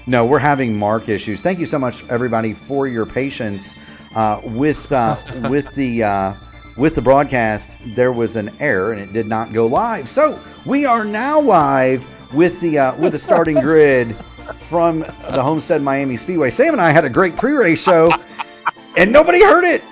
No, we're having mark issues. Thank you so much, everybody, for your patience with the broadcast. There was an error, and it did not go live. So we are now live with the starting grid from the Homestead-Miami Speedway. Sam and I had a great pre-race show, and nobody heard it.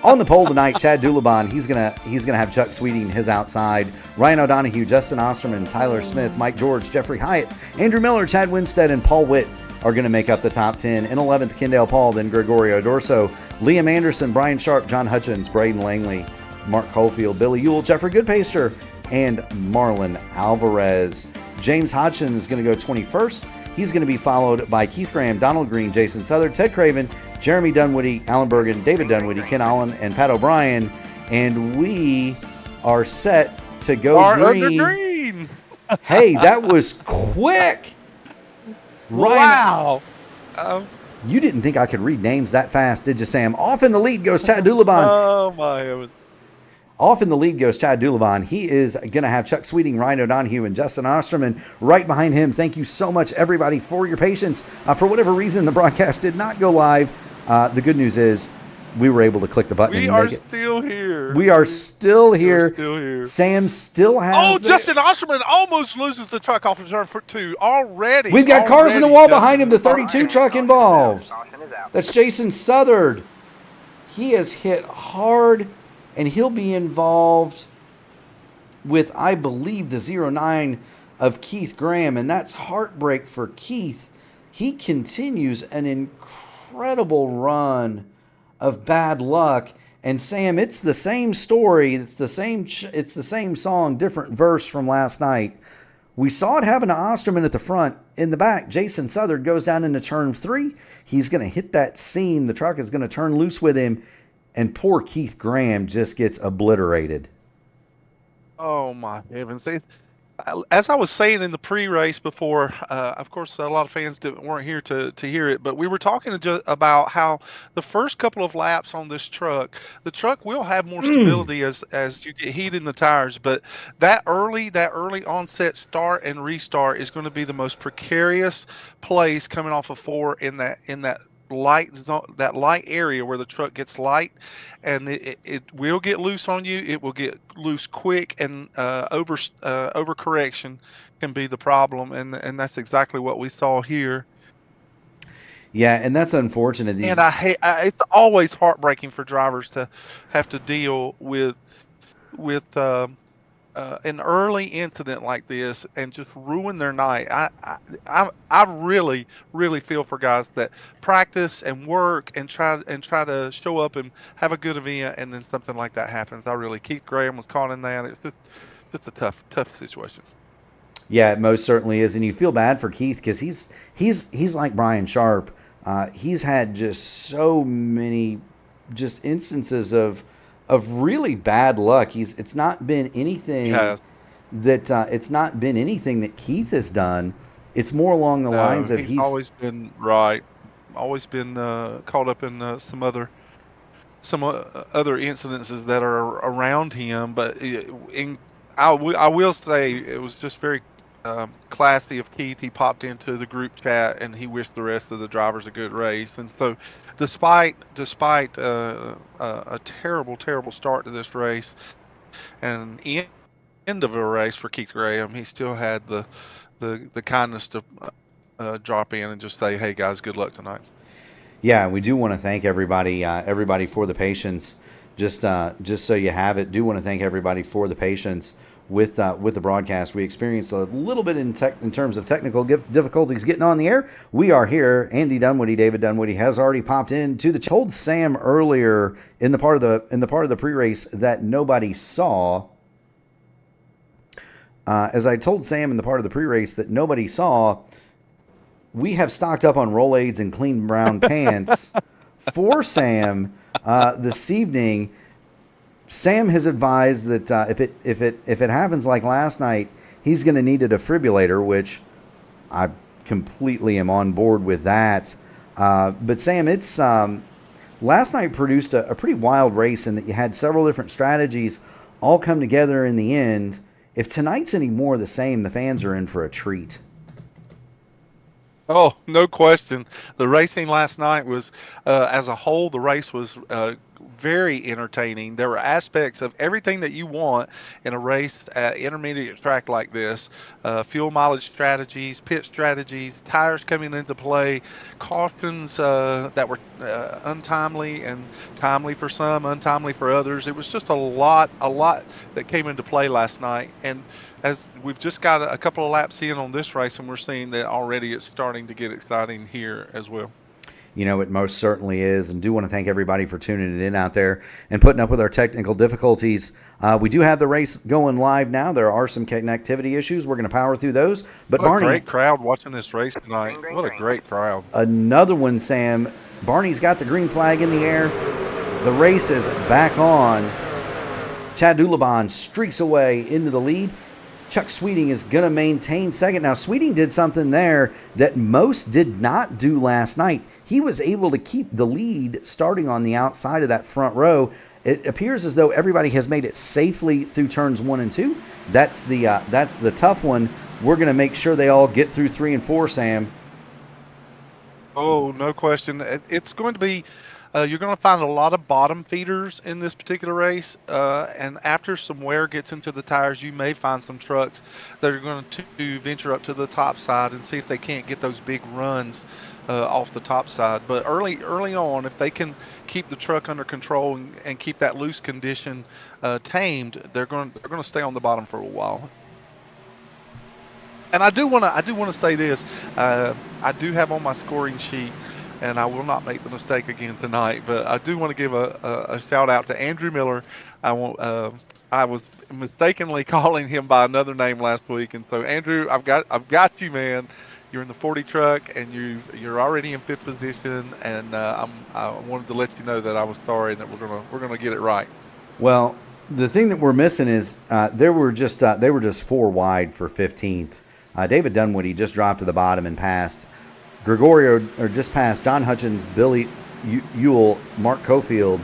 On the pole tonight, Chad Dulabon. He's gonna have Chuck Sweeting his outside. Ryan O'Donohue, Justin Osterman, Tyler Smith, Mike George, Jeffrey Hyatt, Andrew Miller, Chad Winstead, and Paul Witt are going to make up the top 10. In 11th, Kendall Paul, then Gregorio Dorso, Liam Anderson, Brian Sharp, John Hutchins, Braden Langley, Mark Caulfield, Billy Ewell, Jeffrey Goodpaster, and Marlon Alvarez. James Hodgson is going to go 21st. He's going to be followed by Keith Graham, Donald Green, Jason Southern, Ted Craven, Jeremy Dunwoody, Alan Bergen, David Dunwoody, Ken Allen, and Pat O'Brien. And we are set to go green. Hey, that was quick. Wow. You didn't think I could read names that fast, did you, Sam? Off in the lead goes Chad Dulabon. Oh, my heavens. Off in the lead goes Chad Dulabon. He is going to have Chuck Sweeting, Ryan O'Donohue, and Justin Osterman right behind him. Thank you so much, everybody, for your patience. For whatever reason, the broadcast did not go live. The good news is we were able to click the button and make it. Still here. We are still here. Still here. Sam still has Justin Osterman almost loses the truck off of turn 2 already. We've got cars in the wall behind him. The 32 truck involved. That's Jason Southern. He has hit hard, and he'll be involved with, I believe, the 09 of Keith Graham, and that's heartbreak for Keith. He continues an incredible run of bad luck. And Sam, it's the same story. It's the same song, different verse from last night. We saw it happen to Osterman at the front. In the back, Jason Southern goes down into turn 3. He's going to hit that seam. The truck is going to turn loose with him. And poor Keith Graham just gets obliterated. Oh, my heavens. As I was saying in the pre-race before, of course, a lot of fans weren't here to hear it, but we were talking about how the first couple of laps on this truck, the truck will have more stability as you get heat in the tires, but that early onset start and restart is going to be the most precarious place coming off of 4 in that light zone, that light area where the truck gets light, and it will get loose on you. It will get loose quick, and overcorrection can be the problem, and that's exactly what we saw here. Yeah, and that's unfortunate. And I hate. It's always heartbreaking for drivers to have to deal with an early incident like this and just ruin their night. I really feel for guys that practice and work and try to show up and have a good event, and then something like that happens. Keith Graham was caught in that. It's just a tough situation. Yeah, it most certainly is, and you feel bad for Keith because he's like Brian Sharp. He's had just so many just instances of really bad luck. It's not been anything that Keith has done. It's more along the lines of he's always been right, always been caught up in some other incidences that are around him. But I will say it was just very classy of Keith. He popped into the group chat and he wished the rest of the drivers a good race. And so, despite a terrible start to this race and end of a race for Keith Graham, he still had the kindness to drop in and just say, "Hey guys, good luck tonight." Yeah, we do want to thank everybody for the patience. Just so you have it, do want to thank everybody for the patience with the broadcast. We experienced a little bit in terms of technical difficulties getting on the air. We are here. Andy Dunwoody, David Dunwoody has already popped into the. Told Sam earlier in the part of the pre-race that nobody saw. As I told Sam in the part of the pre-race that nobody saw, we have stocked up on Rolaids and clean brown pants for Sam this evening. Sam has advised that if it happens like last night, he's going to need a defibrillator, which I completely am on board with that. But Sam, it's last night produced a pretty wild race in that you had several different strategies all come together in the end. If tonight's any more the same, the fans are in for a treat. Oh, no question. The racing last night was, as a whole, the race was very entertaining. There were aspects of everything that you want in a race at intermediate track like this: fuel mileage strategies, pit strategies, tires coming into play, cautions that were untimely and timely for some, untimely for others. It was just a lot that came into play last night. And as we've just got a couple of laps in on this race, and we're seeing that already it's starting to get exciting here as well. You know, it most certainly is. And do want to thank everybody for tuning in out there and putting up with our technical difficulties. We do have the race going live now. There are some connectivity issues. We're going to power through those. But What a Barney, great crowd watching this race tonight. What a great crowd. another one, Sam. Barney's got the green flag in the air. The race is back on. Chad Dulabon streaks away into the lead. Chuck Sweeting is going to maintain second. Now, Sweeting did something there that most did not do last night. He was able to keep the lead starting on the outside of that front row. It appears as though everybody has made it safely through turns 1 and 2. That's the tough one. We're going to make sure they all get through 3 and 4, Sam. Oh, no question. It's going to be, you're going to find a lot of bottom feeders in this particular race. And after some wear gets into the tires, you may find some trucks that are going to venture up to the top side and see if they can't get those big runs off the top side. But early on, if they can keep the truck under control and keep that loose condition tamed, they're going to stay on the bottom for a while. And I do want to say this. I do have on my scoring sheet, and I will not make the mistake again tonight. But I do want to give a shout out to Andrew Miller. I was mistakenly calling him by another name last week, and so Andrew, I've got you, man. You're in the 40 truck, and you're already in 5th position. And I wanted to let you know that I was sorry, and that we're gonna get it right. Well, the thing that we're missing is they were just 4 wide for 15th. David Dunwoody just dropped to the bottom and passed just passed Don Hutchins, Billy Ewell, Mark Cofield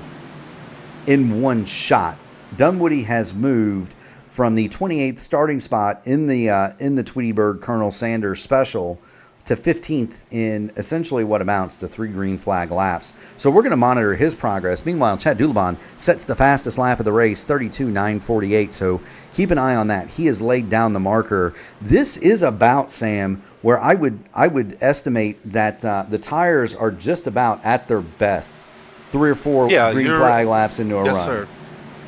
in one shot. Dunwoody has moved from the 28th starting spot in the Tweety Bird Colonel Sanders special to 15th in essentially what amounts to 3 green flag laps. So we're going to monitor his progress. Meanwhile, Chad Dulabon sets the fastest lap of the race, 32.948. So keep an eye on that. He has laid down the marker. This is about, Sam, where I would estimate that the tires are just about at their best. 3 or 4 green flag laps into a run. Yes, sir.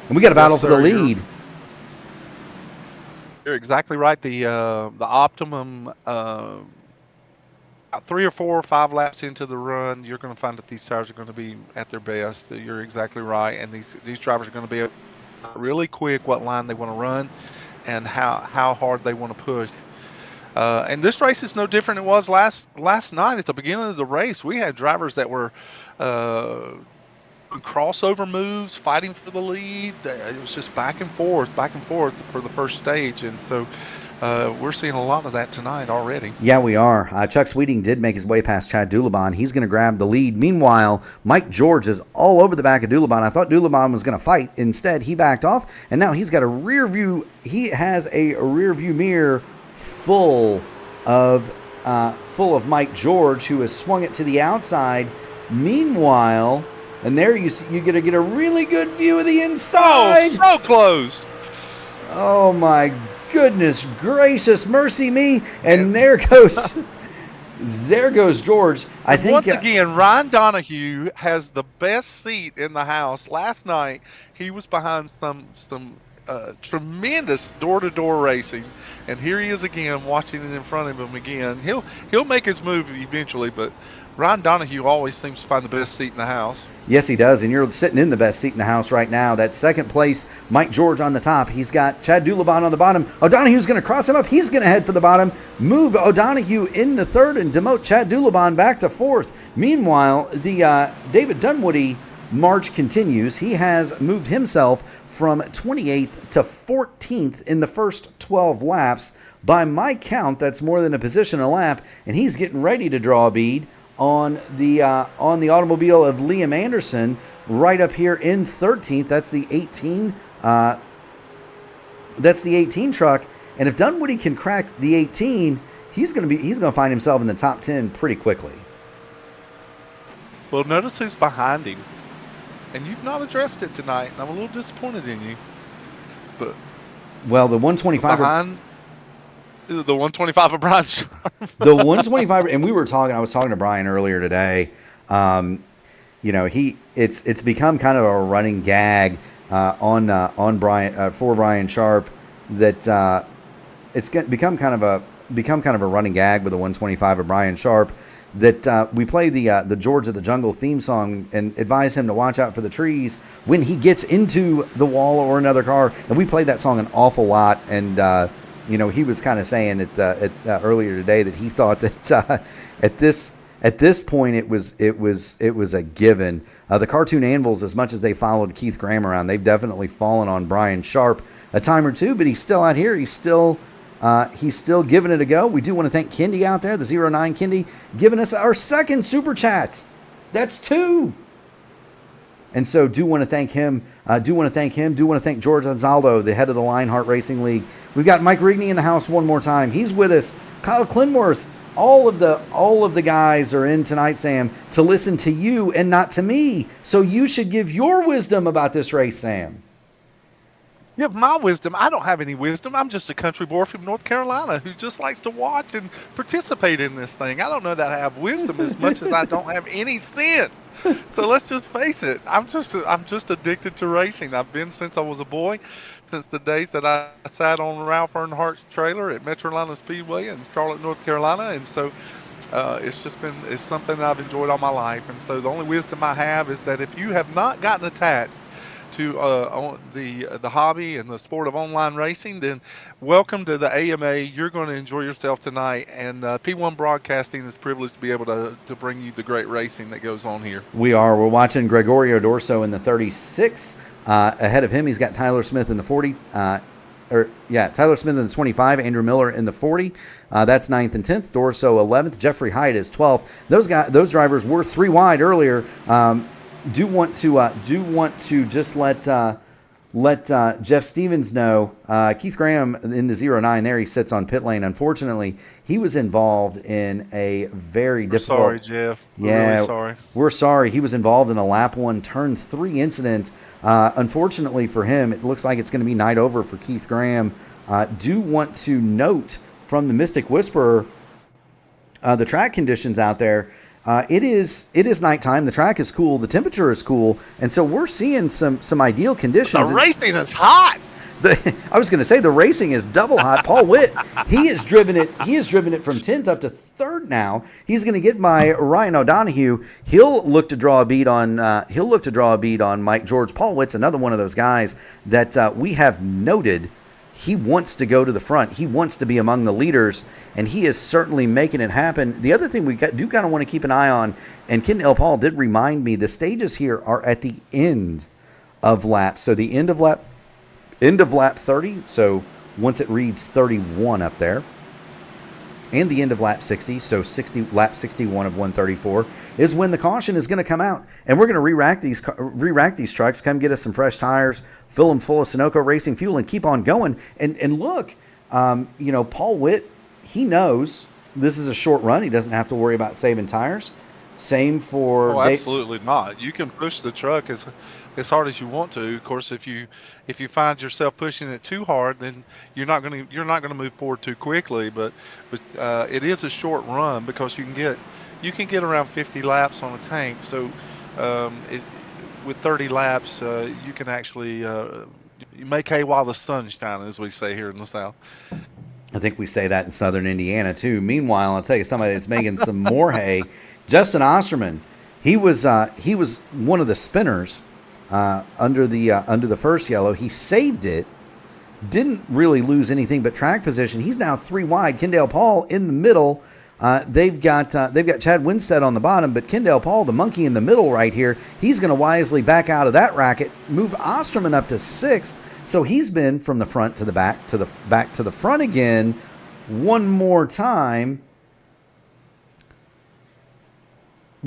And we got a battle for the lead. You're exactly right. The optimum 3 or 4 or 5 laps into the run, you're going to find that these tires are going to be at their best. You're exactly right, and these drivers are going to be really quick what line they want to run and how hard they want to push. And this race is no different than it was last night at the beginning of the race. We had drivers that were crossover moves, fighting for the lead. It was just back and forth for the first stage, and so we're seeing a lot of that tonight already. Yeah, we are. Chuck Sweeting did make his way past Chad Dulabon. He's going to grab the lead. Meanwhile, Mike George is all over the back of Dulabon. I thought Dulabon was going to fight. Instead, he backed off, and now he's got a rear view. He has a rear view mirror full of Mike George, who has swung it to the outside. Meanwhile, and there you get a really good view of the inside. Oh, so close. Oh my goodness gracious, mercy me! And there goes George. I think once again, Ryan Donahue has the best seat in the house. Last night, he was behind some tremendous door-to-door racing, and here he is again, watching it in front of him again. He'll make his move eventually, but Ryan Donahue always seems to find the best seat in the house. Yes, he does, and you're sitting in the best seat in the house right now. That second place, Mike George on the top. He's got Chad Dulabon on the bottom. O'Donoghue's going to cross him up. He's going to head for the bottom. Move O'Donoghue into third and demote Chad Dulabon back to fourth. Meanwhile, the David Dunwoody march continues. He has moved himself from 28th to 14th in the first 12 laps. By my count, that's more than a position a lap, and he's getting ready to draw a bead on the automobile of Liam Anderson right up here in 13th. That's the 18. That's the 18 truck. And if Dunwoody can crack the 18, he's gonna find himself in the top 10 pretty quickly. Well, notice who's behind him, and you've not addressed it tonight, and I'm a little disappointed in you. But well, the 125 behind the 125 of Brian Sharp. The 125, and I was talking to Brian earlier today. You know, it's become kind of a running gag on Brian for Brian Sharp that it's become kind of a running gag with the 125 of Brian Sharp that we play the George of the Jungle theme song and advise him to watch out for the trees when he gets into the wall or another car, and we played that song an awful lot. And you know, he was kind of saying earlier today that he thought that at this point it was a given. The cartoon anvils, as much as they followed Keith Graham around, they've definitely fallen on Brian Sharp a time or two, but he's still out here. He's still giving it a go. We do want to thank Kendi out there, the 09 Kendi, giving us our second super chat. That's 2. And so do want to thank him. Do want to thank George Anzaldo, the head of the Lionheart Racing League. We've got Mike Rigney in the house one more time. He's with us. Kyle Clinworth. All of the guys are in tonight, Sam, to listen to you and not to me. So you should give your wisdom about this race, Sam. Give my wisdom. I don't have any wisdom. I'm just a country boy from North Carolina who just likes to watch and participate in this thing. I don't know that I have wisdom as much as I don't have any sense. So let's just face it. I'm just addicted to racing. I've been since I was a boy, since the days that I sat on Ralph Earnhardt's trailer at Metrolina Speedway in Charlotte, North Carolina, and so it's something that I've enjoyed all my life. And so the only wisdom I have is that if you have not gotten attached to the hobby and the sport of online racing, then welcome to the AMA. You're going to enjoy yourself tonight, and P1 Broadcasting is privileged to be able to bring you the great racing that goes on here. We're watching Gregorio Dorso in the 36. Ahead of him, he's got Tyler Smith in the 40. Tyler Smith in the 25, Andrew Miller in the 40. That's 9th and 10th. Dorso 11th. Jeffrey Hyde is 12th. Those drivers were 3 wide earlier. Do want to just let Jeff Stevens know. Keith Graham in the 09 there, he sits on pit lane. Unfortunately, he was involved in a very difficult. Sorry, Jeff. We're really sorry. We're sorry. He was involved in a lap 1, turn 3 incident. Unfortunately for him, it looks like it's going to be night over for Keith Graham. Do want to note from the Mystic Whisperer the track conditions out there. It is nighttime. The track is cool. The temperature is cool, and so we're seeing some ideal conditions. The racing is hot. I was going to say the racing is double hot. Paul Witt, he has driven it from 10th up to 3rd now. He's going to get by Ryan O'Donohue. He'll look to draw a bead on Mike George. Paul Witt's another one of those guys that we have noted. He wants to go to the front. He wants to be among the leaders, and he is certainly making it happen. The other thing do kind of want to keep an eye on, and Ken L. Paul did remind me, the stages here are at the end of lap. So the end of lap 30. So once it reads 31 up there, and the end of lap 60. So lap 61 of 134 is when the caution is going to come out, and we're going to re-rack these trucks, come get us some fresh tires, fill them full of Sunoco Racing fuel, and keep on going. And look, Paul Witt, he knows this is a short run. He doesn't have to worry about saving tires. Same for. Oh, absolutely not. You can push the truck as hard as you want to. Of course, if you find yourself pushing it too hard, then you're not going to move forward too quickly. But it is a short run because you can get around 50 laps on a tank. So with 30 laps, you can actually you make hay while the sun's shining, as we say here in the South. I think we say that in Southern Indiana too. Meanwhile, I'll tell you somebody that's making some more hay. Justin Osterman, he was one of the spinners under the first yellow. He saved it, didn't really lose anything but track position. He's now 3 wide. Kendall Paul in the middle. They've got Chad Winstead on the bottom, but Kendall Paul, the monkey in the middle right here, he's going to wisely back out of that racket, move Osterman up to 6th. So he's been from the front to the back to the front again one more time.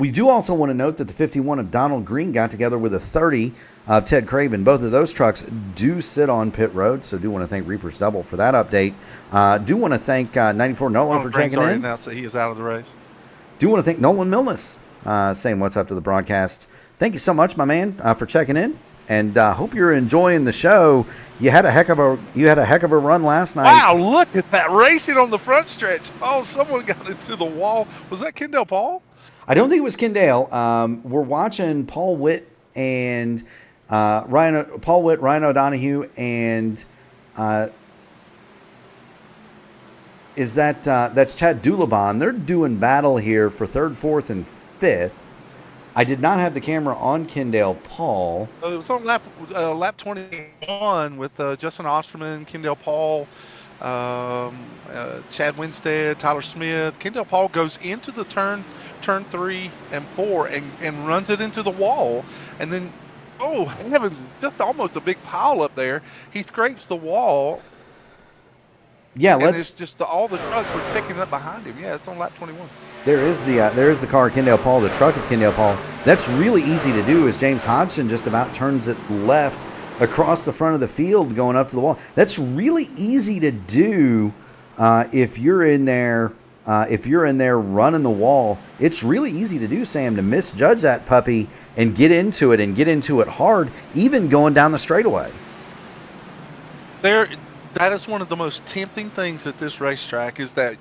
We do also want to note that the 51 of Donald Green got together with a 30 of Ted Craven. Both of those trucks do sit on pit road, so do want to thank Reaper's Double for that update. Do want to thank 94 Nolan for checking in. Announced that he is out of the race. Do want to thank Nolan Milnes saying what's up to the broadcast. Thank you so much, my man, for checking in, and hope you're enjoying the show. You had a heck of a run last night. Wow, look at that racing on the front stretch. Oh, someone got into the wall. Was that Kendall Paul? I don't think it was Kendall. We're watching Paul Witt and Ryan O'Donohue, and that's Chad Dulabon. They're doing battle here for 3rd, 4th, and 5th. I did not have the camera on Kendall Paul. It was on lap 21 with Justin Osterman, Kendall Paul, Chad Winstead, Tyler Smith. Kendall Paul goes into the turn 3 and 4 and runs it into the wall, and then, oh heavens, just almost a big pile up there. He scrapes the wall. Yeah, and it's just all the trucks were picking up behind him. Yeah, it's on lap 21. There is the car of Kendall Paul, the truck of Kendall Paul. That's really easy to do as James Hodgson just about turns it left across the front of the field going up to the wall. That's really easy to do if you're in there running the wall. It's really easy to do, Sam, to misjudge that puppy and get into it hard, even going down the straightaway. That is one of the most tempting things at this racetrack, is that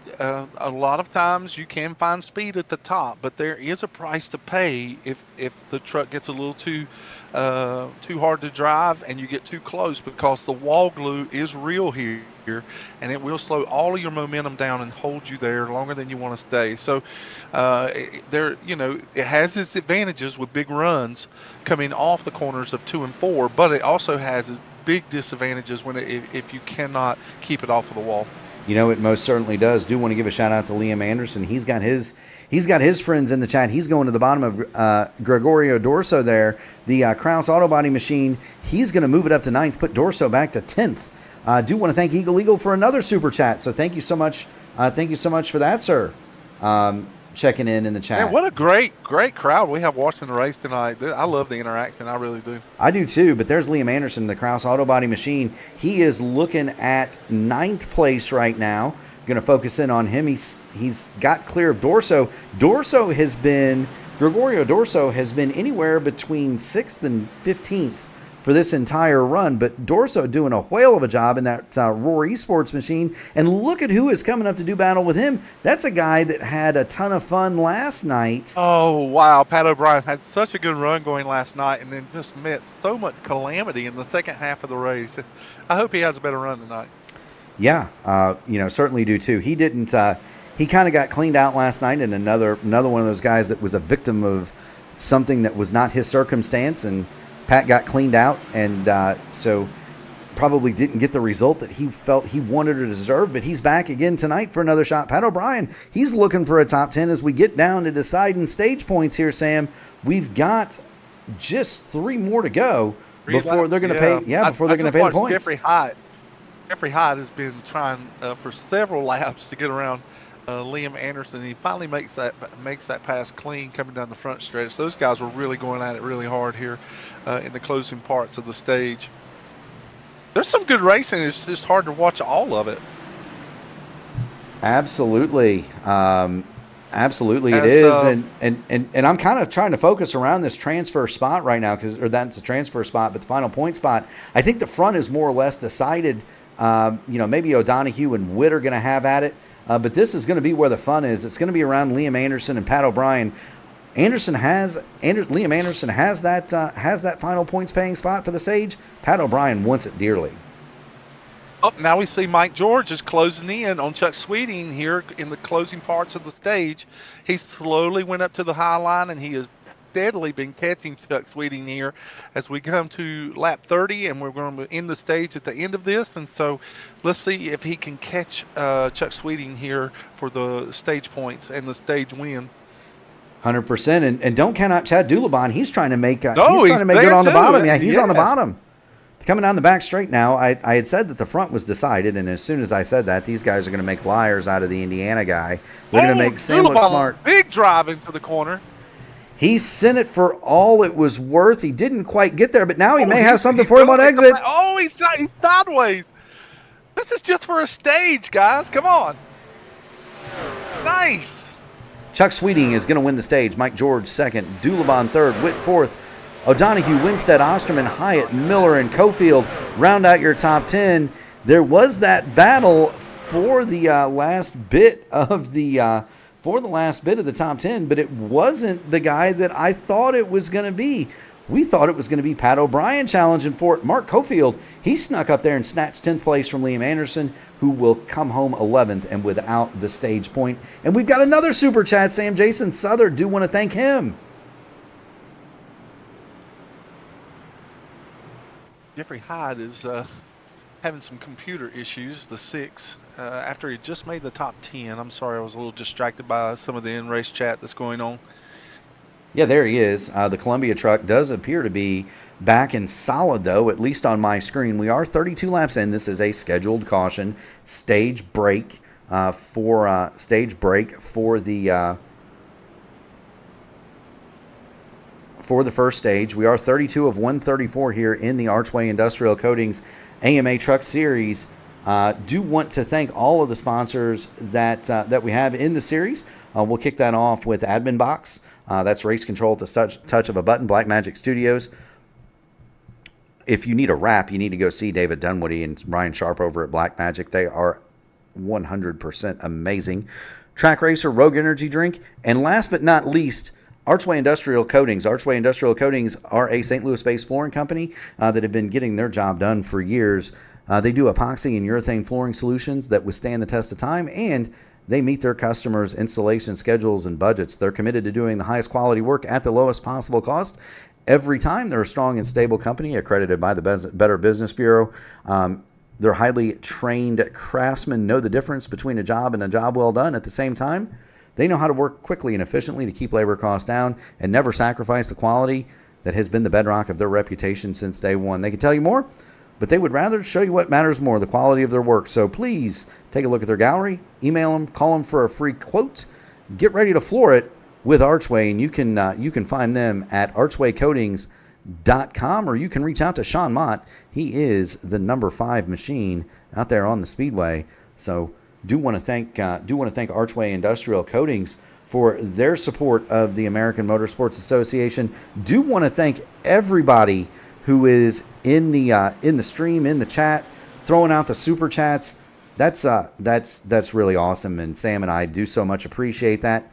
a lot of times you can find speed at the top, but there is a price to pay if the truck gets a little too hard to drive and you get too close, because the wall glue is real here, and it will slow all of your momentum down and hold you there longer than you want to stay. So it has its advantages with big runs coming off the corners of 2 and 4, but it also has its big disadvantages if you cannot keep it off of the wall. It most certainly does. Do want to give a shout out to Liam Anderson. He's got his friends in the chat. He's going to the bottom of Gregorio Dorso there. The Kraus Auto Body Machine, he's going to move it up to 9th, put Dorso back to 10th. Do want to thank Eagle for another super chat. So thank you so much. Thank you so much for that, sir. Checking in the chat. Man, what a great crowd we have watching the race tonight. I love the interaction. I really do. I do too, but there's Liam Anderson, the Kraus Auto Body Machine. He is looking at 9th place right now. Going to focus in on him. He's got clear of Dorso. Gregorio Dorso has been anywhere between 6th and 15th for this entire run, but Dorso doing a whale of a job in that Roar Esports machine. And look at who is coming up to do battle with him. That's a guy that had a ton of fun last night. Oh, wow. Pat O'Brien had such a good run going last night, and then just met so much calamity in the second half of the race. I hope he has a better run tonight. Yeah, certainly do too. He didn't. He kind of got cleaned out last night, and another one of those guys that was a victim of something that was not his circumstance, and Pat got cleaned out, and so probably didn't get the result that he felt he wanted or deserved, but he's back again tonight for another shot. Pat O'Brien, he's looking for a top 10 as we get down to deciding stage points here, Sam. We've got just 3 more to go before they're going to pay. Yeah, before they're going to pay the points. Jeffrey Hyde has been trying for several laps to get around Liam Anderson. He finally makes that pass clean coming down the front stretch. Those guys were really going at it really hard here in the closing parts of the stage. There's some good racing. It's just hard to watch all of it. Absolutely. Absolutely it is. And I'm kind of trying to focus around this transfer spot right now, that's a transfer spot, but the final point spot, I think the front is more or less decided. Maybe O'Donohue and Witt are going to have at it. But this is going to be where the fun is. It's going to be around Liam Anderson and Pat O'Brien. Liam Anderson has that final points paying spot for the stage. Pat O'Brien wants it dearly. Oh, now we see Mike George is closing in on Chuck Sweeting here in the closing parts of the stage. He slowly went up to the high line, and he has steadily been catching Chuck Sweeting here as we come to lap 30, and we're going to end the stage at the end of this. And so let's see if he can catch Chuck Sweeting here for the stage points and the stage win. 100%. And don't count out Chad Dulabon. He's trying to make it on the bottom. Yeah, he's on the bottom. Coming down the back straight now. I had said that the front was decided, and as soon as I said that, these guys are going to make liars out of the Indiana guy. They're going to make Sam look smart. Big drive into the corner. He sent it for all it was worth. He didn't quite get there, but now he may have something for him on exit. Oh, he's sideways. This is just for a stage, guys. Come on. Nice. Chuck Sweeting is going to win the stage. Mike George second. Dulabon third. Witt fourth. O'Donohue, Winstead, Osterman, Hyatt, Miller, and Cofield round out your top 10. There was that battle for the last bit of the top 10, but it wasn't the guy that I thought it was going to be. We thought it was going to be Pat O'Brien challenging for it. Mark Cofield, he snuck up there and snatched 10th place from Liam Anderson, who will come home 11th and without the stage point. And we've got another super chat, Sam. Jason Southern, do want to thank him. Jeffrey Hyde is having some computer issues, the 6, after he just made the top 10. I'm sorry, I was a little distracted by some of the in-race chat that's going on. Yeah, there he is. The Columbia truck does appear to be back and solid, though, at least on my screen. We are 32 laps in. This is a scheduled caution stage break for the first stage. We are 32 of 134 here in the Archway Industrial Coatings AMA Truck Series. Do want to thank all of the sponsors that we have in the series. We'll kick that off with Admin Box. That's race control at the touch of a button. Black Magic Studios. If you need a wrap, you need to go see David Dunwoody and Ryan Sharp over at Black Magic. They are 100% amazing. Trak Racer, Rogue Energy Drink, and last but not least, Archway Industrial Coatings. Archway Industrial Coatings are a St. Louis-based flooring company that have been getting their job done for years. They do epoxy and urethane flooring solutions that withstand the test of time, and they meet their customers' installation schedules and budgets. They're committed to doing the highest quality work at the lowest possible cost every time. They're a strong and stable company accredited by the Better Business Bureau. Their highly trained craftsmen know the difference between a job and a job well done. At the same time, they know how to work quickly and efficiently to keep labor costs down and never sacrifice the quality that has been the bedrock of their reputation since day one. They can tell you more, but they would rather show you what matters more, the quality of their work. So please take a look at their gallery, email them, call them for a free quote, get ready to floor it with Archway, and you can find them at archwaycoatings.com, or you can reach out to Sean Mott. He is the number 5 machine out there on the Speedway. So do want to thank Archway Industrial Coatings for their support of the American Motorsports Association. Do want to thank everybody who is in the stream, in the chat, throwing out the super chats. That's really awesome, and Sam and I do so much appreciate that.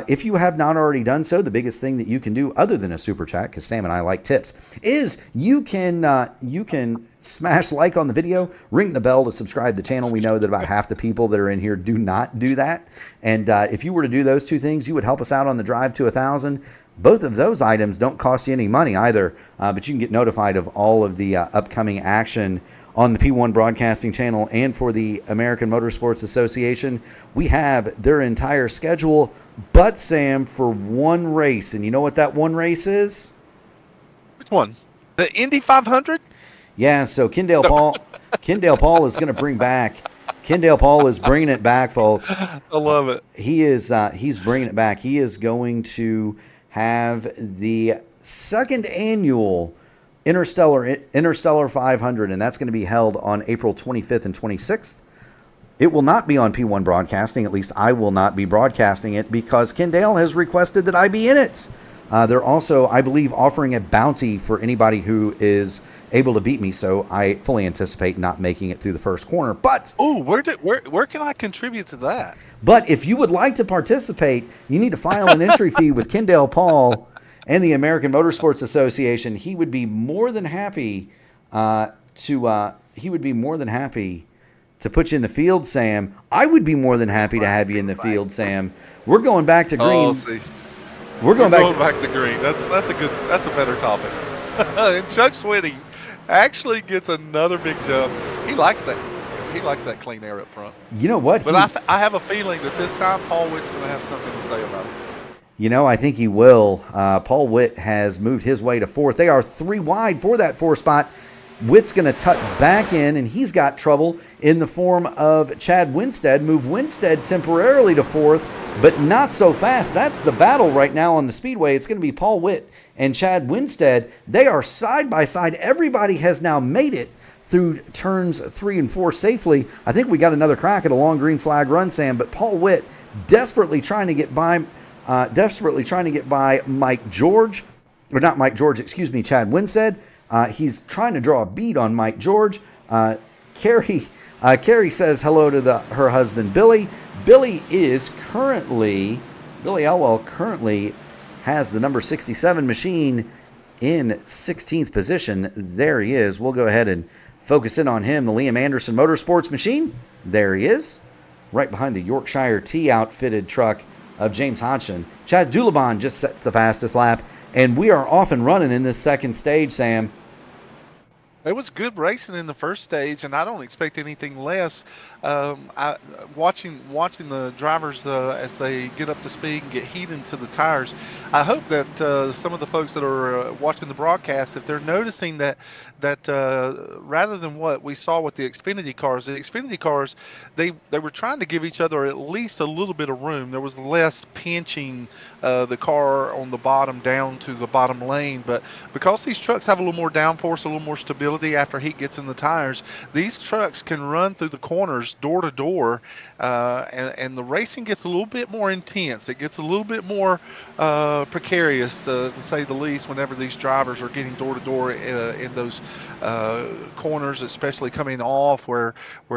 If you have not already done so, the biggest thing that you can do, other than a super chat, because Sam and I like tips, is you can smash like on the video, ring the bell to subscribe to the channel. We know that about half the people that are in here do not do that, and if you were to do those two things, you would help us out on the drive to 1,000. Both of those items don't cost you any money either, but you can get notified of all of the upcoming action on the P1 Broadcasting Channel and for the American Motorsports Association. We have their entire schedule, but Sam, for one race, and you know what that one race is? Which one? The Indy 500? Yeah, so Kendall Paul is going to bring back. Kendall Paul is bringing it back, folks. I love it. He's bringing it back. He is going to have the second annual Interstellar 500, and that's going to be held on April 25th and 26th. It will not be on P1 Broadcasting. At least I will not be broadcasting it because Kendall has requested that I be in it. They're also, I believe, offering a bounty for anybody who is able to beat me, so I fully anticipate not making it through the first corner. But where can I contribute to that? But if you would like to participate, you need to file an entry fee with Kendall Paul and the American Motorsports Association. He would be more than happy to put you in the field, Sam. I would be more than happy to have you in the field, Sam. We're going back to green. Oh, see. We're going back to green. That's a better topic. And Chuck Sweeting actually gets another big jump. He likes that. He likes that clean air up front. You know what? But I have a feeling that this time Paul Witt's going to have something to say about it. You know, I think he will. Paul Witt has moved his way to 4th. They are 3 wide for that 4th spot. Witt's going to tuck back in, and he's got trouble. in the form of Chad Winstead. Move Winstead temporarily to 4th, but not so fast. That's the battle right now on the Speedway. It's going to be Paul Witt and Chad Winstead. They are side by side. Everybody has now made it through turns 3 and 4 safely. I think we got another crack at a long green flag run, Sam, but Paul Witt desperately trying to get by Mike George, or not Mike George, excuse me, Chad Winstead. He's trying to draw a bead on Mike George. Carrie says hello to her husband, Billy. Billy Elwell currently has the number 67 machine in 16th position. There he is. We'll go ahead and focus in on him. The Liam Anderson Motorsports machine. There he is, right behind the Yorkshire T outfitted truck of James Hodgson. Chad Dulabon just sets the fastest lap, and we are off and running in this second stage, Sam. It was good racing in the first stage, and I don't expect anything less. Watching the drivers as they get up to speed and get heat into the tires, I hope that some of the folks that are watching the broadcast, if they're noticing that rather than what we saw with the Xfinity cars, they were trying to give each other at least a little bit of room. There was less pinching the car on the bottom down to the bottom lane, but because these trucks have a little more downforce, a little more stability after heat gets in the tires, these trucks can run through the corners door to door, and the racing gets a little bit more intense. It gets a little bit more precarious, to say the least, whenever these drivers are getting door to door in those corners, especially coming off where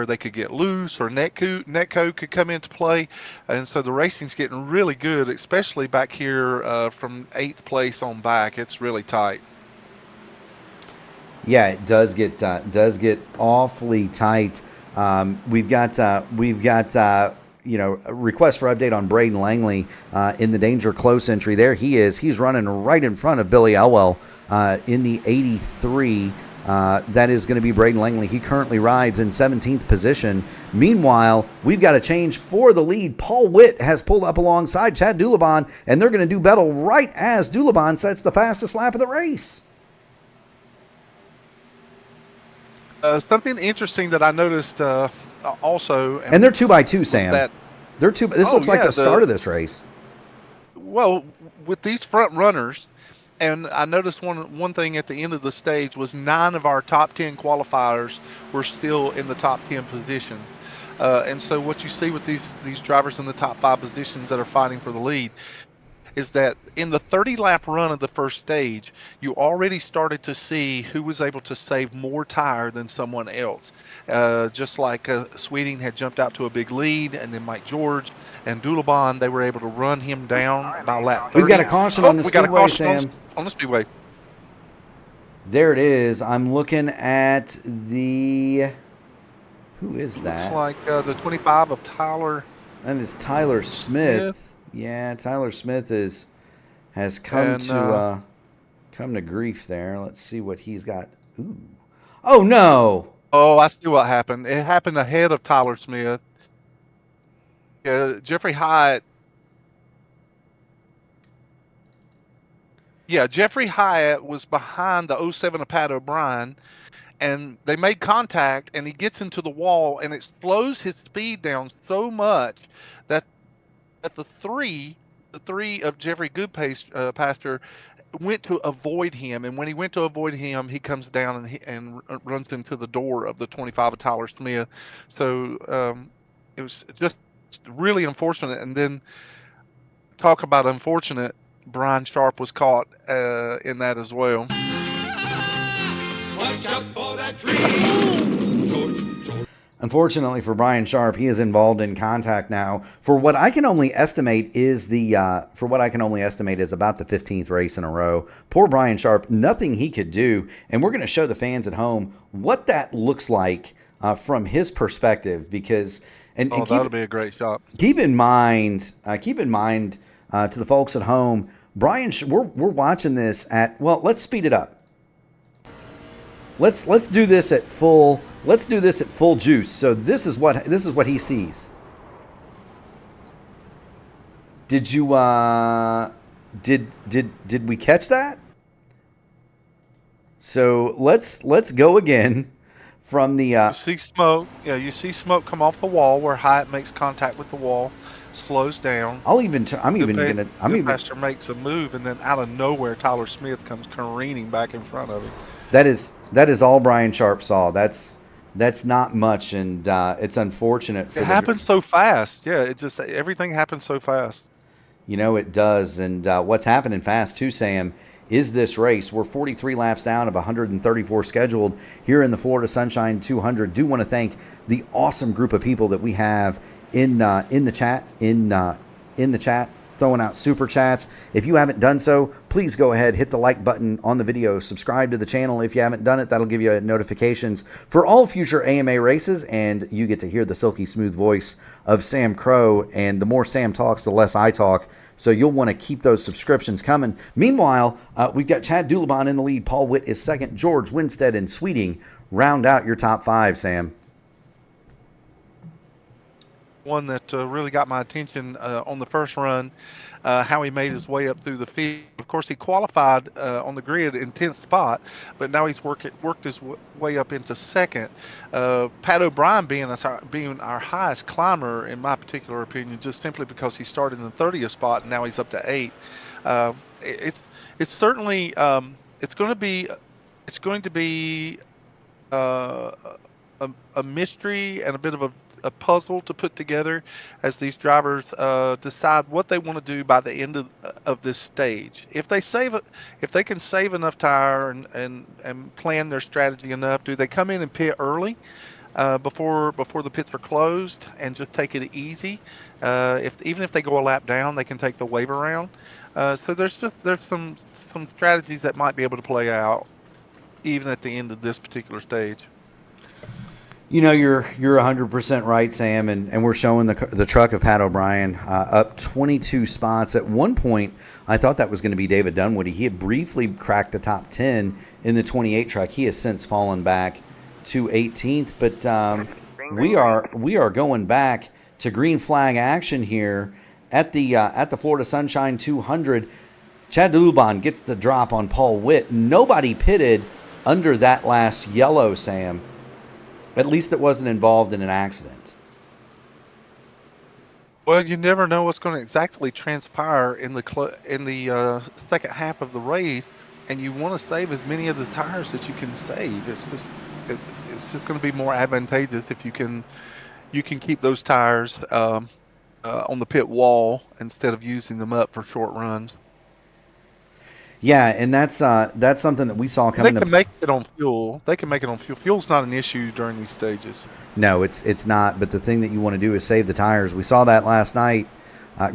they could get loose, or netcode could come into play. And so the racing's getting really good, especially back here from 8th place on back. It's really tight. Yeah, it does get awfully tight. We've got a request for update on Braden Langley in the danger close entry. There he is. He's running right in front of Billy Elwell in the 83. That is going to be Braden Langley. He currently rides in 17th position. Meanwhile, we've got a change for the lead. Paul Witt has pulled up alongside Chad Dulabon, and they're going to do battle right as Dulabon sets the fastest lap of the race. Something interesting that I noticed also, and they're 2x2, Sam. They're two. This looks like the start of this race. Well, with these front runners, and I noticed one thing at the end of the stage was 9 of our top 10 qualifiers were still in the top 10 positions. And so what you see with these drivers in the top 5 positions that are fighting for the lead is that in the 30-lap run of the first stage, you already started to see who was able to save more tire than someone else. Just like Sweeting had jumped out to a big lead, and then Mike George and Dulabon, they were able to run him down by lap 30. We've got a caution on the Speedway, Sam. On the Speedway. There it is. I'm looking at the... Who is that? Looks like the 25 of Tyler. That is Tyler Smith. Yeah, Tyler Smith has come to grief there. Let's see what he's got. Ooh. Oh no! Oh, I see what happened. It happened ahead of Tyler Smith. Jeffrey Hyatt. Yeah, Jeffrey Hyatt was behind the 07 of Pat O'Brien, and they made contact, and he gets into the wall, and it slows his speed down so much that the three of Jeffrey Goodpaster went to avoid him, and when he went to avoid him, he comes down and runs into the door of the 25 of Tyler Smith. So it was just really unfortunate. And then talk about unfortunate, Brian Sharp was caught in that as well. Watch out for that tree, George. Unfortunately for Brian Sharp, he is involved in contact now for what I can only estimate is about the 15th race in a row. Poor Brian Sharp, nothing he could do, and we're going to show the fans at home what that looks like from his perspective, because that'll be a great shot. Keep in mind to the folks at home, Brian, we're watching this let's speed it up. Let's do this at full. Let's do this at full juice. So this is what he sees. Did you did we catch that? So let's go again. from the You see smoke. Yeah, you see smoke come off the wall where Hyatt makes contact with the wall, slows down. I'm even Goodpaster makes a move, and then out of nowhere, Tyler Smith comes careening back in front of him. that is all Brian Sharp saw. That's not much, and it's unfortunate for It happens so fast. Yeah, it just everything happens so fast. It does. And what's happening fast too, Sam, is this race. We're 43 laps down of 134 scheduled here in the Florida Sunshine 200. Do want to thank the awesome group of people that we have in the chat, in the chat, throwing out super chats. If you haven't done so, please go ahead, hit the like button on the video, subscribe to the channel. If you haven't done it, that'll give you notifications for all future AMA races, and you get to hear the silky smooth voice of Sam Crow. And the more Sam talks, the less I talk. So you'll want to keep those subscriptions coming. Meanwhile, we've got Chad Dulabon in the lead. Paul Witt is second. George Winstead and Sweeting round out your top five, Sam. One that really got my attention on the first run, how he made his way up through the field. Of course, he qualified on the grid in 10th spot, but now he's worked his way up into second. Pat O'Brien being our highest climber, in my particular opinion, just simply because he started in the 30th spot and now he's up to 8th. It's certainly it's going to be a mystery and a bit of a puzzle to put together as these drivers decide what they want to do by the end of this stage. If they can save enough tire and plan their strategy enough, do they come in and pit early before the pits are closed and just take it easy? Even if they go a lap down, they can take the wave around. So there's some strategies that might be able to play out even at the end of this particular stage. You're 100% right, Sam, and we're showing the truck of Pat O'Brien up 22 spots. At one point, I thought that was going to be David Dunwoody. He had briefly cracked the top 10 in the 28 truck. He has since fallen back to 18th, but we are going back to green flag action here at the Florida Sunshine 200. Chad Dulabon gets the drop on Paul Witt. Nobody pitted under that last yellow, Sam. At least it wasn't involved in an accident. Well, you never know what's going to exactly transpire in the second half of the race, and you want to save as many of the tires that you can save. It's just going to be more advantageous if you can keep those tires on the pit wall instead of using them up for short runs. Yeah, and that's something that we saw coming. They can make it on fuel. Fuel's not an issue during these stages. No, it's not. But the thing that you want to do is save the tires. We saw that last night.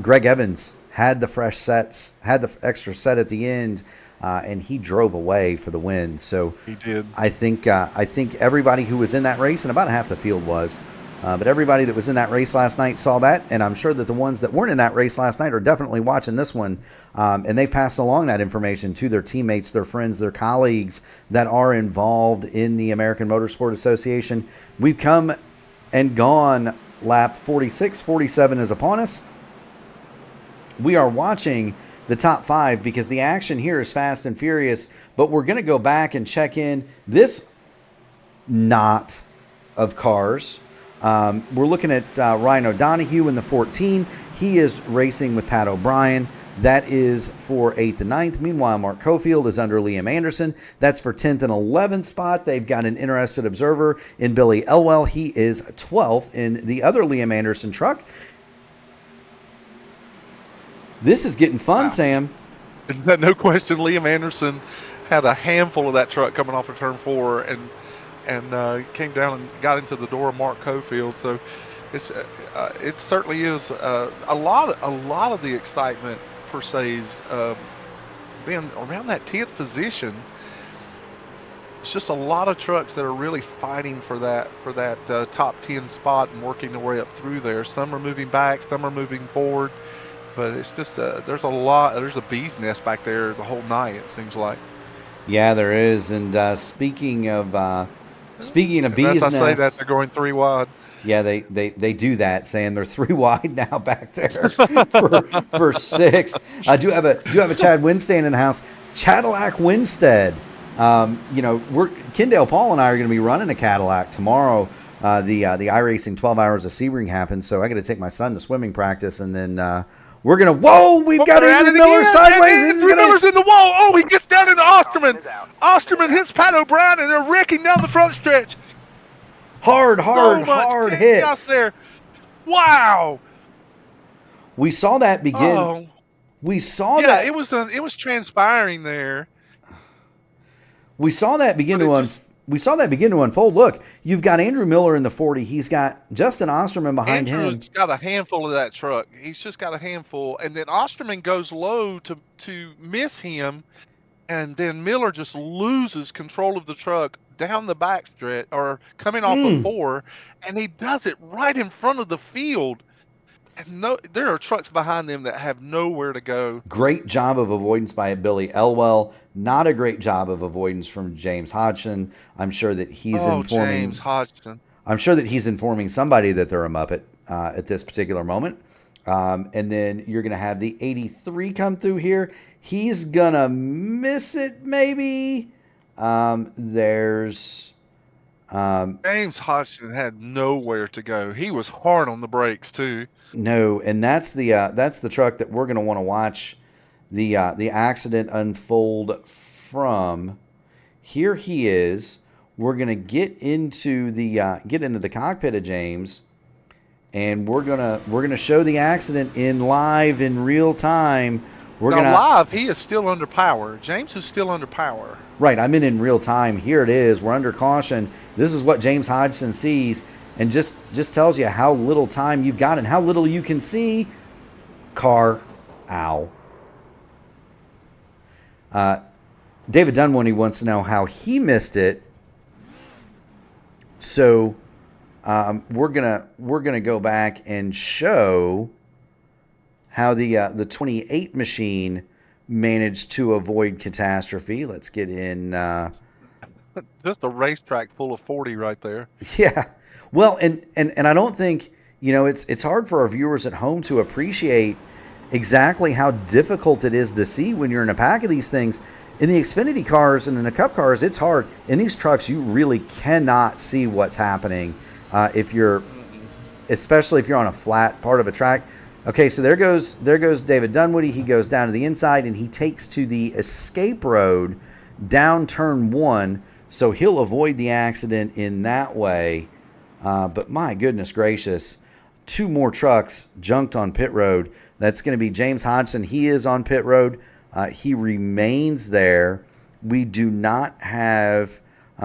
Greg Evans had the fresh sets, had the extra set at the end, and he drove away for the win. So he did. I think everybody who was in that race, and about half the field was, but everybody that was in that race last night saw that, and I'm sure that the ones that weren't in that race last night are definitely watching this one, and they've passed along that information to their teammates, their friends, their colleagues that are involved in the American Motorsport Association. We've come and gone. Lap 46, 47 is upon us. We are watching the top five because the action here is fast and furious, but we're going to go back and check in this knot of cars. We're looking at Ryan O'Donoghue in the 14. He is racing with Pat O'Brien. That is for 8th and 9th. Meanwhile, Mark Cofield is under Liam Anderson. That's for 10th and 11th spot. They've got an interested observer in Billy Elwell. He is 12th in the other Liam Anderson truck. This is getting fun, wow. Sam. No question, Liam Anderson had a handful of that truck coming off of turn 4 and came down and got into the door of Mark Cofield. So it certainly is a lot of the excitement per se is being around that 10th position. It's just a lot of trucks that are really fighting for that top 10 spot and working their way up through there. Some are moving back, some are moving forward, but it's just there's a bee's nest back there the whole night, it seems like. Yeah, there is. And speaking of bees nests, I say that, they're going 3 wide. Yeah, they do that, saying they're 3 wide now back there for 6th. I do have a Chad Winstead in the house. Cadillac Winstead. Kendall Paul and I are going to be running a Cadillac tomorrow. The iRacing 12 Hours of Sebring happens, so I got to take my son to swimming practice, and then we're going to, we've got Andrew Miller sideways. Andrew Miller's in the wall. Oh, he gets down into Osterman. Osterman hits Pat O'Brien, and they're wrecking down the front stretch. Hard hits. There. Wow. We saw that begin. Oh. We saw that. It was transpiring there. We saw that begin to unfold. Look, you've got Andrew Miller in the 40. He's got Justin Osterman behind him. Andrew's got a handful of that truck. He's just got a handful, and then Osterman goes low to miss him, and then Miller just loses control of the truck down the back stretch or coming off of 4, and he does it right in front of the field. And there are trucks behind them that have nowhere to go. Great job of avoidance by Billy Elwell. Not a great job of avoidance from James Hodgson. I'm sure that he's informing. James Hodgson. I'm sure that he's informing somebody that they're a Muppet at this particular moment. And then you're going to have the 83 come through here. He's going to miss it, maybe. There's James Hodgson had nowhere to go. He was hard on the brakes too. No, and that's the truck that we're going to want to watch the accident unfold from. Here he is. We're going to get into the cockpit of James, and we're gonna show the accident in real time. Live, he is still under power. James is still under power. Right, I'm in real time. Here it is. We're under caution. This is what James Hodgson sees, and just tells you how little time you've got and how little you can see. Car, ow. David Dunwoody wants to know how he missed it. So we're gonna go back and show how the 28 machine managed to avoid catastrophe. Let's get in. Just a racetrack full of 40 right there. Yeah. Well, and I don't think, it's hard for our viewers at home to appreciate exactly how difficult it is to see when you're in a pack of these things. In the Xfinity cars and in the Cup cars, it's hard. In these trucks, you really cannot see what's happening especially if you're on a flat part of a track. Okay, so there goes David Dunwoody. He goes down to the inside, and he takes to the escape road down turn 1, so he'll avoid the accident in that way. But my goodness gracious, 2 more trucks junked on pit road. That's going to be James Hodgson. He is on pit road. He remains there. We do not have...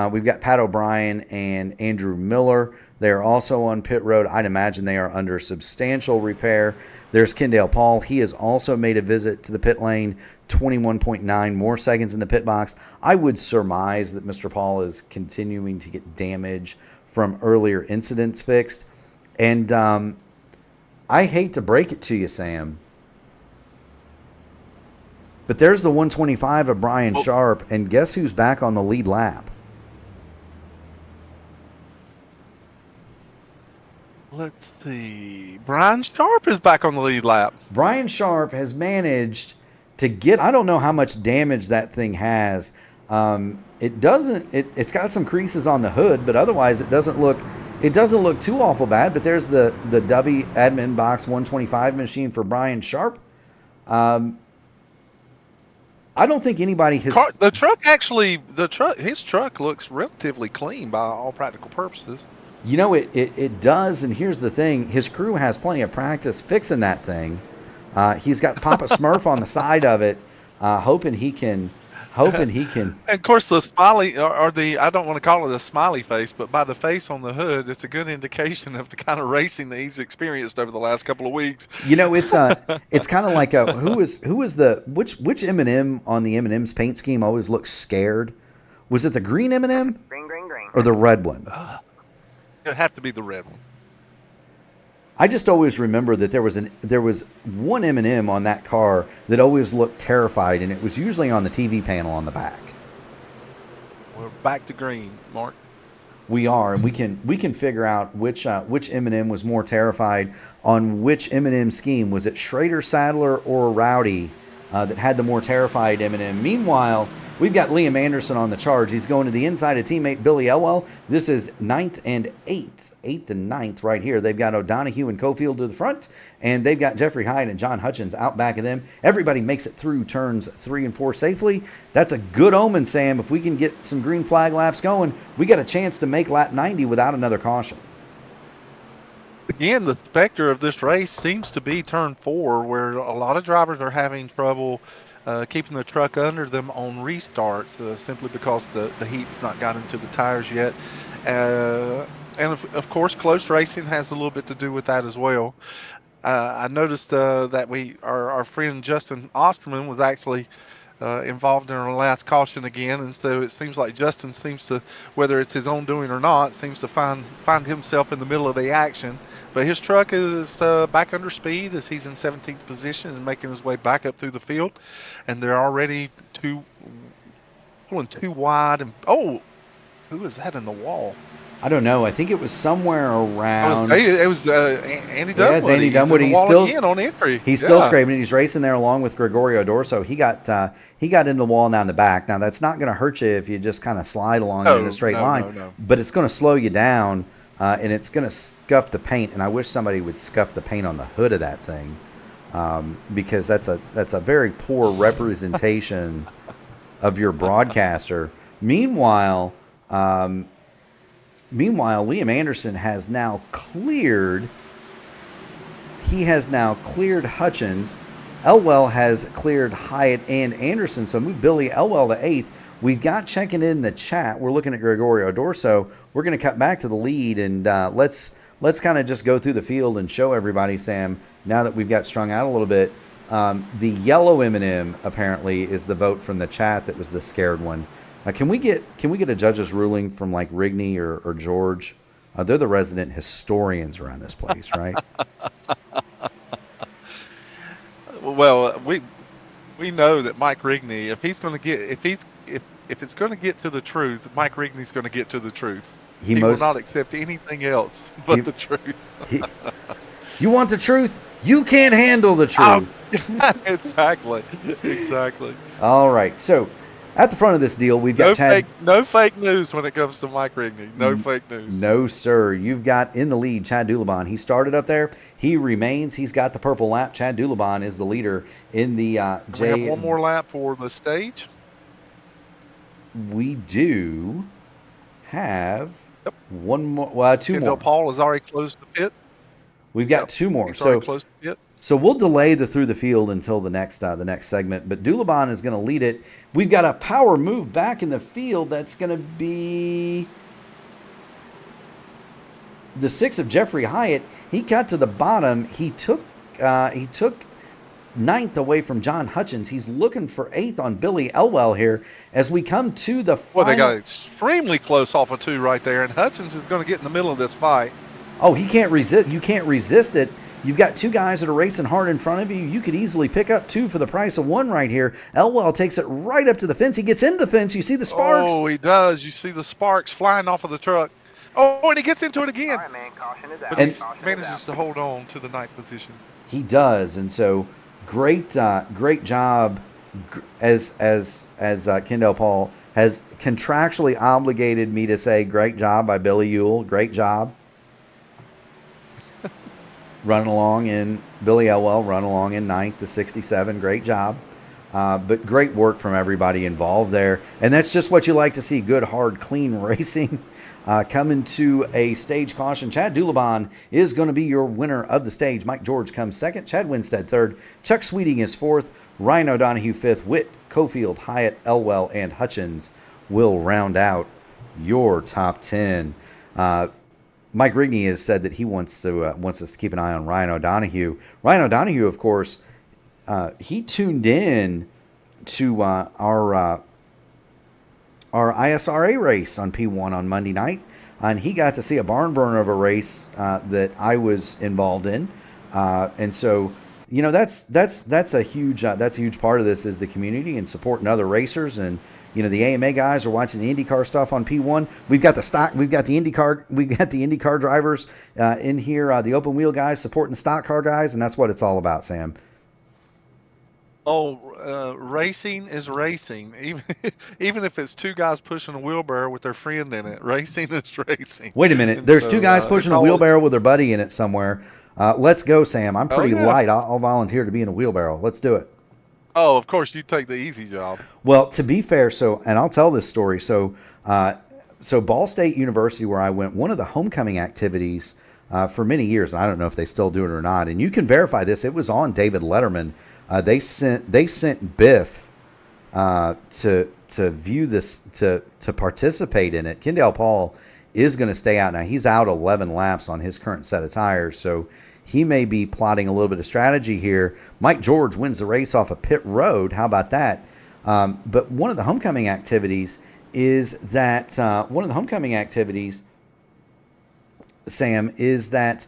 we've got Pat O'Brien and Andrew Miller. They are also on pit road. I'd imagine they are under substantial repair. There's Kendall Paul. He has also made a visit to the pit lane. 21.9 more seconds in the pit box. I would surmise that Mr. Paul is continuing to get damage from earlier incidents fixed. And I hate to break it to you, Sam, but there's the 125 of Brian Sharp, and guess who's back on the lead lap? Let's see. Brian Sharp is back on the lead lap. Brian Sharp has managed to get, I don't know how much damage that thing has. It's got some creases on the hood, but otherwise it doesn't look too awful bad. But there's the W admin box 125 machine for Brian Sharp. I don't think anybody has... His truck looks relatively clean by all practical purposes. It does, and here's the thing. His crew has plenty of practice fixing that thing. He's got Papa Smurf on the side of it, hoping he can... And of course, the smiley, I don't want to call it a smiley face, but by the face on the hood, it's a good indication of the kind of racing that he's experienced over the last couple of weeks. It's kind of like which M&M on the M&M's paint scheme always looks scared? Was it the green M&M? Green. Or the red one? It'd have to be the red one. I just always remember that there was one M&M on that car that always looked terrified, and it was usually on the TV panel on the back. We're back to green, Mark. We are, and we can figure out which M&M was more terrified on which M&M scheme. Was it Schrader, Sadler, or Rowdy that had the more terrified M&M? Meanwhile, We've got Liam Anderson on the charge. He's going to the inside of teammate Billy Elwell. This is 9th and 8th. 8th and 9th right here. They've got O'Donohue and Cofield to the front, and they've got Jeffrey Hyde and John Hutchins out back of them. Everybody makes it through turns 3 and 4 safely. That's a good omen, Sam. If we can get some green flag laps going, we got a chance to make lap 90 without another caution. Again, the specter of this race seems to be turn 4, where a lot of drivers are having trouble keeping the truck under them on restart, simply because the heat's not got into the tires yet. And of course, close racing has a little bit to do with that as well. I noticed that our friend Justin Osterman was actually involved in our last caution again, and so it seems like Justin seems to, whether it's his own doing or not, seems to find himself in the middle of the action. But his truck is back under speed as he's in 17th position and making his way back up through the field, and they're already pulling too wide. And who is that in the wall? I don't know. I think it was somewhere around. It was Andy Dunwoody. Yeah, it's Andy Dunwoody. He's still again on entry. He's still scraping. He's racing there along with Gregorio Dorso. He got into the wall down the back. Now that's not going to hurt you if you just kind of slide along in a straight line. No. But it's going to slow you down, and it's going to scuff the paint. And I wish somebody would scuff the paint on the hood of that thing, because that's a very poor representation of your broadcaster. Meanwhile, Liam Anderson has now cleared. He has now cleared Hutchins. Elwell has cleared Hyatt and Anderson. So move Billy Elwell to 8th. We've got checking in the chat. We're looking at Gregorio Dorso. We're going to cut back to the lead, and let's kind of just go through the field and show everybody, Sam, now that we've got strung out a little bit. The yellow M&M apparently is the vote from the chat that was the scared one. Can we get a judge's ruling from like Rigney or George? They're the resident historians around this place, right? Well, we know that Mike Rigney, if it's going to get to the truth, Mike Rigney's going to get to the truth. He will not accept anything else but the truth. You want the truth? You can't handle the truth. Exactly. All right, so. At the front of this deal, we've got no fake news when it comes to Mike Rigney. No fake news. No, sir. You've got in the lead Chad Dulabon. He started up there. He remains. He's got the purple lap. Chad Dulabon is the leader in the We have one more lap for the stage. We do have one more. Well, two more. Paul has already closed the pit. We've got two more. He's already closed the pit. So we'll delay the through the field until the next segment. But Dulabon is going to lead it. We've got a power move back in the field. That's going to be the 6 of Jeffrey Hyatt. He got to the bottom. He took 9th away from John Hutchins. He's looking for 8th on Billy Elwell here as we come to the final. Well, they got extremely close off of 2 right there, and Hutchins is going to get in the middle of this fight. Oh, he can't resist. You can't resist it. You've got 2 guys that are racing hard in front of you. You could easily pick up 2 for the price of 1 right here. Elwell takes it right up to the fence. He gets into the fence. You see the sparks. Oh, he does. You see the sparks flying off of the truck. Oh, and he gets into it again. All right, man, caution is out. But he manages to hold on to the 9th position. He does, and so great job as Kendall Paul has contractually obligated me to say great job by Billy Ewell. Great job. Running along in Billy Elwell, running along in 9th to 67. Great job. But great work from everybody involved there. And that's just what you like to see. Good, hard, clean racing. Coming to a stage caution. Chad Dulabon is going to be your winner of the stage. Mike George comes 2nd. Chad Winstead 3rd. Chuck Sweeting is 4th. Ryan O'Donohue 5th. Witt, Cofield, Hyatt, Elwell, and Hutchins will round out your top 10. Mike Rigney has said that he wants us to keep an eye on Ryan O'Donohue. Ryan O'Donohue, of course, he tuned in to our ISRA race on P1 on Monday night, and he got to see a barn burner of a race that I was involved in, and so that's a huge part of this is the community and supporting other racers. And the AMA guys are watching the IndyCar stuff on P1. We've got the IndyCar drivers in here, the open wheel guys supporting the stock car guys, and that's what it's all about, Sam. Racing is racing. Even if it's two guys pushing a wheelbarrow with their friend in it, racing is racing. Wait a minute. And There's two so guys it's pushing a always, wheelbarrow with their buddy in it somewhere. Let's go, Sam. I'm oh pretty yeah. light. I'll volunteer to be in a wheelbarrow. Let's do it. Oh, of course you take the easy job. Well, to be fair, and I'll tell this story. So Ball State University, where I went, one of the homecoming activities for many years, and I don't know if they still do it or not, and you can verify this. It was on David Letterman. They sent Biff to view this to participate in it. Kendall Paul is going to stay out now. He's out 11 laps on his current set of tires, so he may be plotting a little bit of strategy here. Mike George wins the race off a pit road. How about that? But one of the homecoming activities is that Sam, is that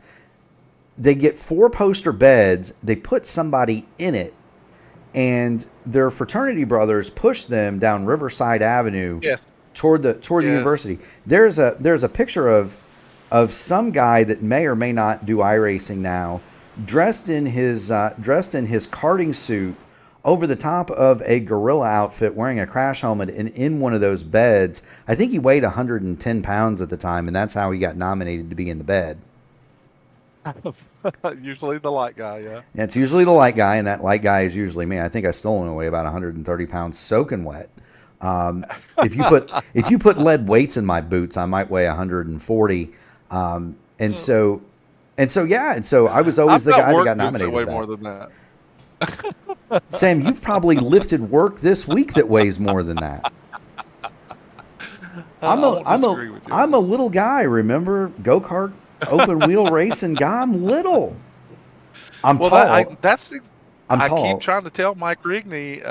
they get 4-poster beds. They put somebody in it, and their fraternity brothers push them down Riverside Avenue Yes. toward the Yes. university. There's a picture of some guy that may or may not do iRacing now, dressed in his karting suit over the top of a gorilla outfit, wearing a crash helmet, and in one of those beds. I think he weighed 110 pounds at the time, and that's how he got nominated to be in the bed. Usually the light guy, yeah. Yeah, it's usually the light guy, and that light guy is usually me. I think I still only weigh about 130 pounds soaking wet. If you put lead weights in my boots, I might weigh 140. And so I was always the guy that got nominated. Way for that. more than that. Sam, you've probably lifted work this week that weighs more than that. I'm a little guy. Remember, go-kart, open wheel racing guy. I'm little. I'm tall. I tall. keep trying to tell Mike Rigney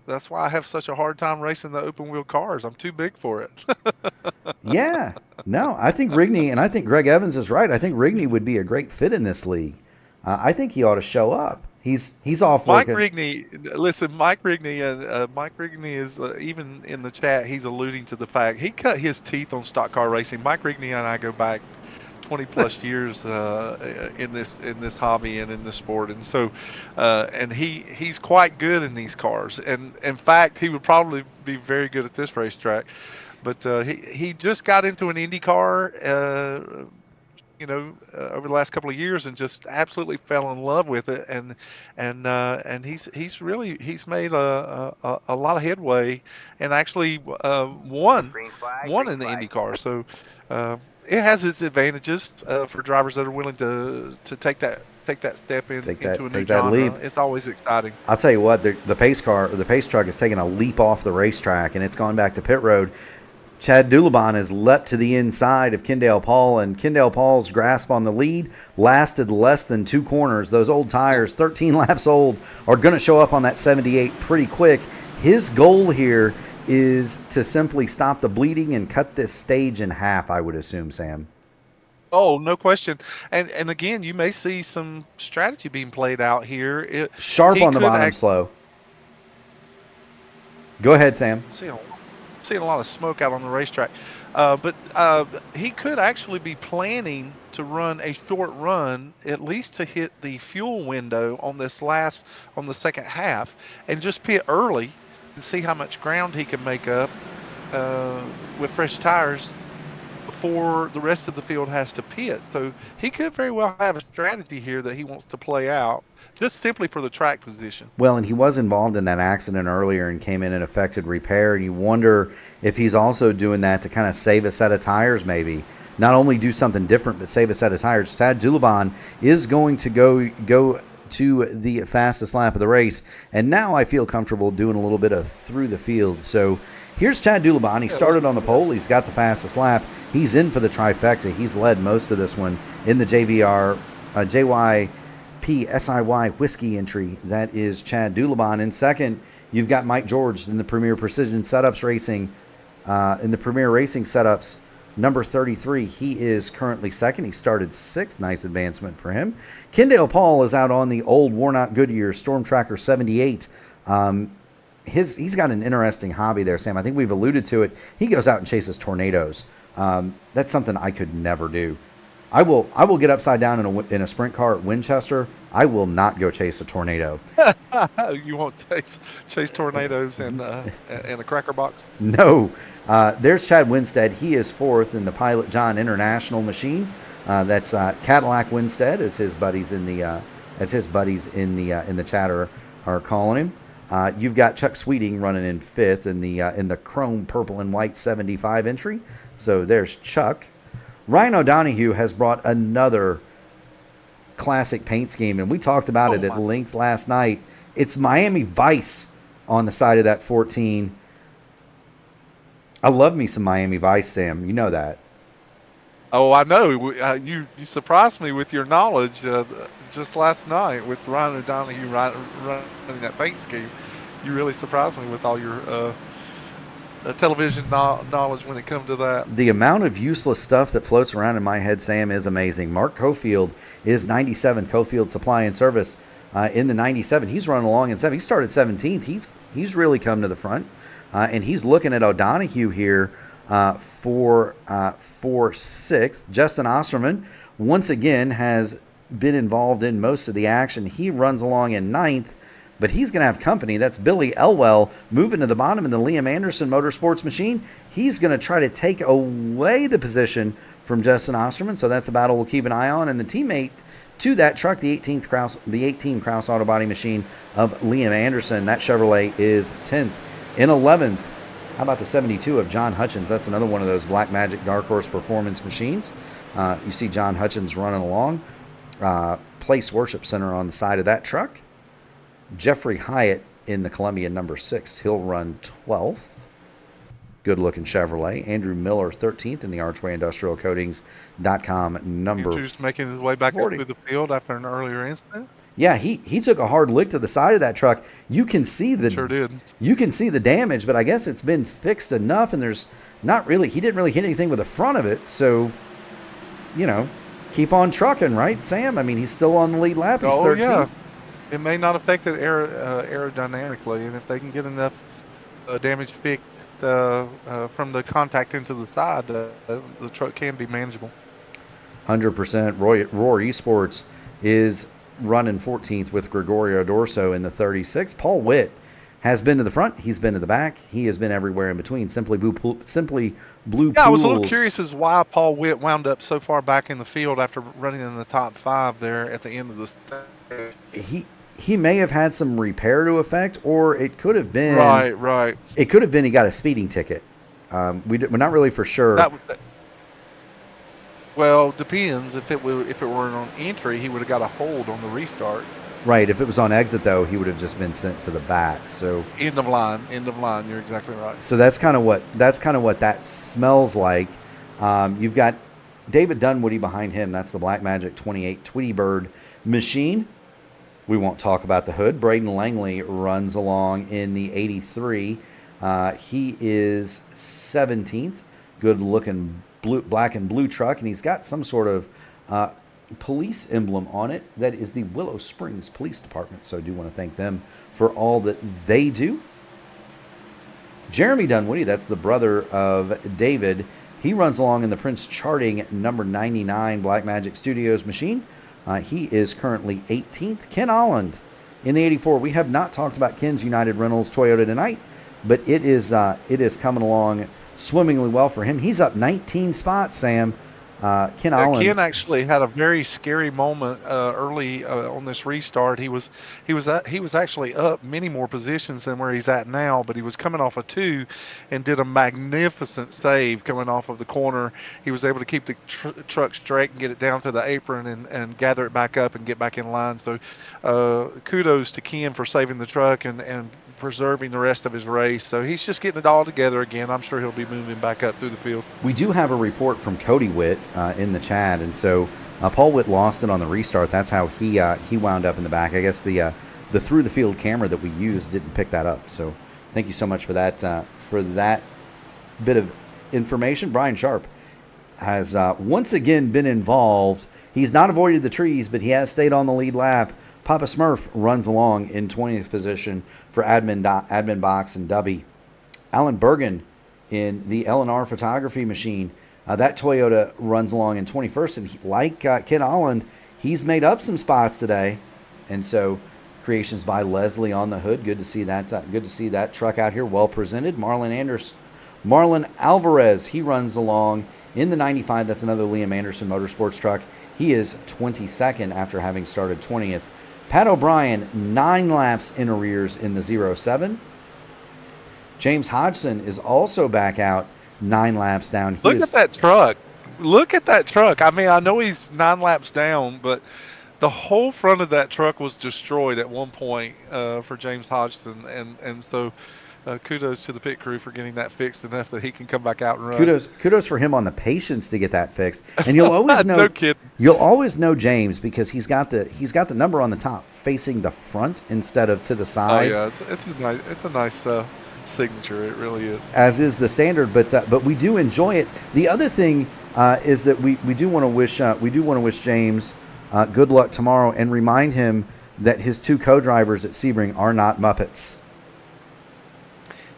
that's why I have such a hard time racing the open wheel cars. I'm too big for it. Yeah. No, I think Rigney, and I think Greg Evans is right. I think Rigney would be a great fit in this league. I think he ought to show up. He's off Mike working. Rigney, listen, Mike Rigney is even in the chat. He's alluding to the fact he cut his teeth on stock car racing. Mike Rigney and I go back 20 plus years in this hobby and in this sport, and so and he's quite good in these cars. And in fact, he would probably be very good at this racetrack. But he just got into an Indy car. Over the last couple of years, and just absolutely fell in love with it, and he's made a lot of headway, and actually won in the IndyCar. So it has its advantages for drivers that are willing to take that step into a new genre. Leap. It's always exciting. I'll tell you what, the pace truck has taken a leap off the racetrack, and it's gone back to pit road. Chad Dulabon has leapt to the inside of Kendall Paul, and Kendall Paul's grasp on the lead lasted less than 2 corners. Those old tires, 13 laps old, are going to show up on that 78 pretty quick. His goal here is to simply stop the bleeding and cut this stage in half, I would assume, Sam. Oh, no question. And again, you may see some strategy being played out here. Sharp on the bottom, slow. Go ahead, Sam. Seeing a lot of smoke out on the racetrack, but he could actually be planning to run a short run, at least to hit the fuel window on the second half, and just pit early and see how much ground he can make up with fresh tires before the rest of the field has to pit. So he could very well have a strategy here that he wants to play out, just simply for the track position. Well, and he was involved in that accident earlier and came in and affected repair. And you wonder if he's also doing that to kind of save a set of tires, maybe. Not only do something different, but save a set of tires. Chad Dulabon is going to go to the fastest lap of the race. And now I feel comfortable doing a little bit of through the field. So here's Chad Dulabon. He started on the pole. He's got the fastest lap. He's in for the trifecta. He's led most of this one in the JYP SIY whiskey entry. That is Chad Dulabon. In second, you've got Mike George in the Premier Precision Setups Racing, in the Premier Racing Setups, number 33. He is currently second. He started sixth. Nice advancement for him. Kendall Paul is out on the old worn-out Goodyear Storm Tracker 78. He's got an interesting hobby there, Sam. I think we've alluded to it. He goes out and chases tornadoes. That's something I could never do. I will get upside down in a sprint car at Winchester. I will not go chase a tornado. You won't chase tornadoes in a cracker box? No. There's Chad Winstead. He is fourth in the Pilot John International machine. That's Cadillac Winstead, as his buddies in the chat are calling him. You've got Chuck Sweeting running in fifth in the chrome purple and white 75 entry. So there's Chuck. Ryan O'Donohue has brought another classic paint scheme, and we talked about it at length last night. It's Miami Vice on the side of that 14. I love me some Miami Vice, Sam. You know that. Oh, I know. You surprised me with your knowledge just last night with Ryan O'Donoghue running that paint scheme. You really surprised me with all your television knowledge when it comes to that. The amount of useless stuff that floats around in my head, Sam, is amazing. Mark Cofield is 97, Cofield Supply and Service in the 97. He's running along in 7. He started 17th. He's really come to the front, and he's looking at O'Donoghue here for 6th. Justin Osterman, once again, has been involved in most of the action. He runs along in 9th. But he's going to have company. That's Billy Elwell moving to the bottom in the Liam Anderson Motorsports machine. He's going to try to take away the position from Justin Osterman. So that's a battle we'll keep an eye on. And the teammate to that truck, the 18 Krause Auto Body machine of Liam Anderson, that Chevrolet is 10th. In 11th, how about the 72 of John Hutchins? That's another one of those Black Magic Dark Horse performance machines. You see John Hutchins running along. Place Worship Center on the side of that truck. Jeffrey Hyatt in the Columbia number 6. He'll run 12th. Good-looking Chevrolet. Andrew Miller, 13th in the Archway Industrial Coatings.com number Andrew's making his way back 40. Up through the field after an earlier incident. Yeah, he took a hard lick to the side of that truck. You can see Sure did. You can see the damage, but I guess it's been fixed enough, and there's not really, he didn't really hit anything with the front of it, so, keep on trucking, right, Sam? I mean, he's still on the lead lap. He's 13th. Yeah. It may not affect it aerodynamically, and if they can get enough damage fixed from the contact into the side, the truck can be manageable. 100%. Roar Esports is running 14th with Gregorio Dorso in the 36. Paul Witt has been to the front. He's been to the back. He has been everywhere in between. Simply Blue Pools. I was a little curious as why Paul Witt wound up so far back in the field after running in the top 5 there at the end of the stage. He may have had some repair to effect, or it could have been right. It could have been he got a speeding ticket. We're not really for sure. Well, depends. If it were on entry, he would have got a hold on the restart. Right. If it was on exit, though, he would have just been sent to the back. So end of line. You're exactly right. So that's kind of what that smells like. You've got David Dunwoody behind him. That's the Black Magic 28 Tweety Bird machine. We won't talk about the hood. Braden Langley runs along in the 83. He is 17th. Good-looking black and blue truck, and he's got some sort of police emblem on it. That is the Willow Springs Police Department, so I do want to thank them for all that they do. Jeremy Dunwoody, that's the brother of David. He runs along in the Prince Charting number 99 Black Magic Studios machine. He is currently 18th. Ken Holland in the 84. We have not talked about Ken's United Rentals Toyota tonight, but it is coming along swimmingly well for him. He's up 19 spots, Sam. Ken Holland. Ken actually had a very scary moment early on this restart. He was actually up many more positions than where he's at now, but he was coming off a 2 and did a magnificent save coming off of the corner. He was able to keep the truck straight and get it down to the apron and gather it back up and get back in line. So kudos to Ken for saving the truck and preserving the rest of his race. So he's just getting it all together again. I'm sure he'll be moving back up through the field. We do have a report from Cody Witt in the chat, and so Paul Witt lost it on the restart. That's how he wound up in the back. I guess the through the field camera that we used didn't pick that up. So thank you so much for that bit of information. Brian Sharp has once again been involved. He's not avoided the trees, but he has stayed on the lead lap. Papa Smurf runs along in 20th position for Admin Box and Dubby. Alan Bergen in the L&R photography machine That Toyota runs along in 21st, and like Ken Holland, he's made up some spots today, and so creations by Leslie on the hood. Good to see that. Good to see that truck out here, well presented. Marlon Alvarez, he runs along in the 95. That's another Liam Anderson Motorsports truck. He is 22nd after having started 20th. Pat O'Brien, 9 laps in arrears in the 07. James Hodgson is also back out 9 laps down. Look at that truck. Look at that truck. I mean, I know he's 9 laps down, but the whole front of that truck was destroyed at one point for James Hodgson. And so kudos to the pit crew for getting that fixed enough that he can come back out and run. Kudos for him on the patience to get that fixed. And you'll always know no kidding. You'll always know James because he's got the number on the top facing the front instead of to the side. Oh yeah, it's a nice signature. It really is. As is the standard, but we do enjoy it. The other thing is that we do want to wish James good luck tomorrow and remind him that his 2 co-drivers at Sebring are not Muppets.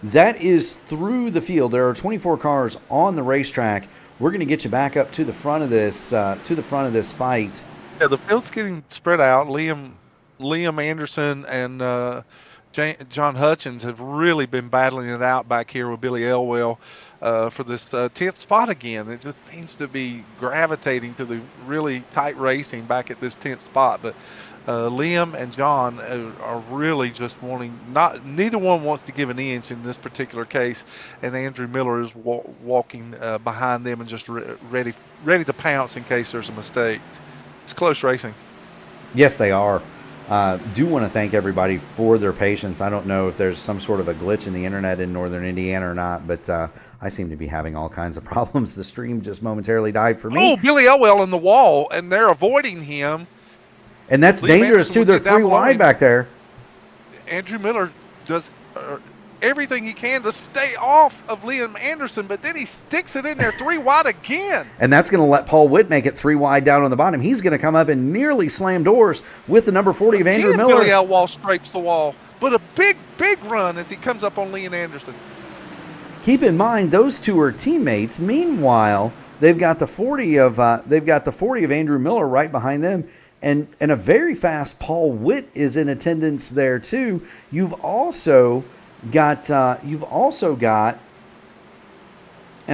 That is through the field. There are 24 cars on the racetrack. We're going to get you back up to the front of this fight. Yeah, the field's getting spread out. Liam Anderson and John Hutchins have really been battling it out back here with Billy Elwell for this 10th spot again. It just seems to be gravitating to the really tight racing back at this 10th spot. But Liam and John are really just wanting, neither one wants to give an inch in this particular case, and Andrew Miller is walking behind them and just ready to pounce in case there's a mistake. It's close racing. Yes, they are. Do want to thank everybody for their patience. I don't know if there's some sort of a glitch in the internet in northern Indiana or not, but I seem to be having all kinds of problems. The stream just momentarily died for me. Oh, Billy Elwell in the wall, and they're avoiding him. And that's Liam dangerous, Anderson too. They're 3 wide back there. Andrew Miller does everything he can to stay off of Liam Anderson, but then he sticks it in there 3 wide again. And that's going to let Paul Witt make it 3 wide down on the bottom. He's going to come up and nearly slam doors with the number 40 of Andrew Miller. Billy Elwell scrapes the wall, but a big run as he comes up on Liam Anderson. Keep in mind, those 2 are teammates. Meanwhile, they've got the 40 of Andrew Miller right behind them. And a very fast Paul Witt is in attendance there too. You've also got, and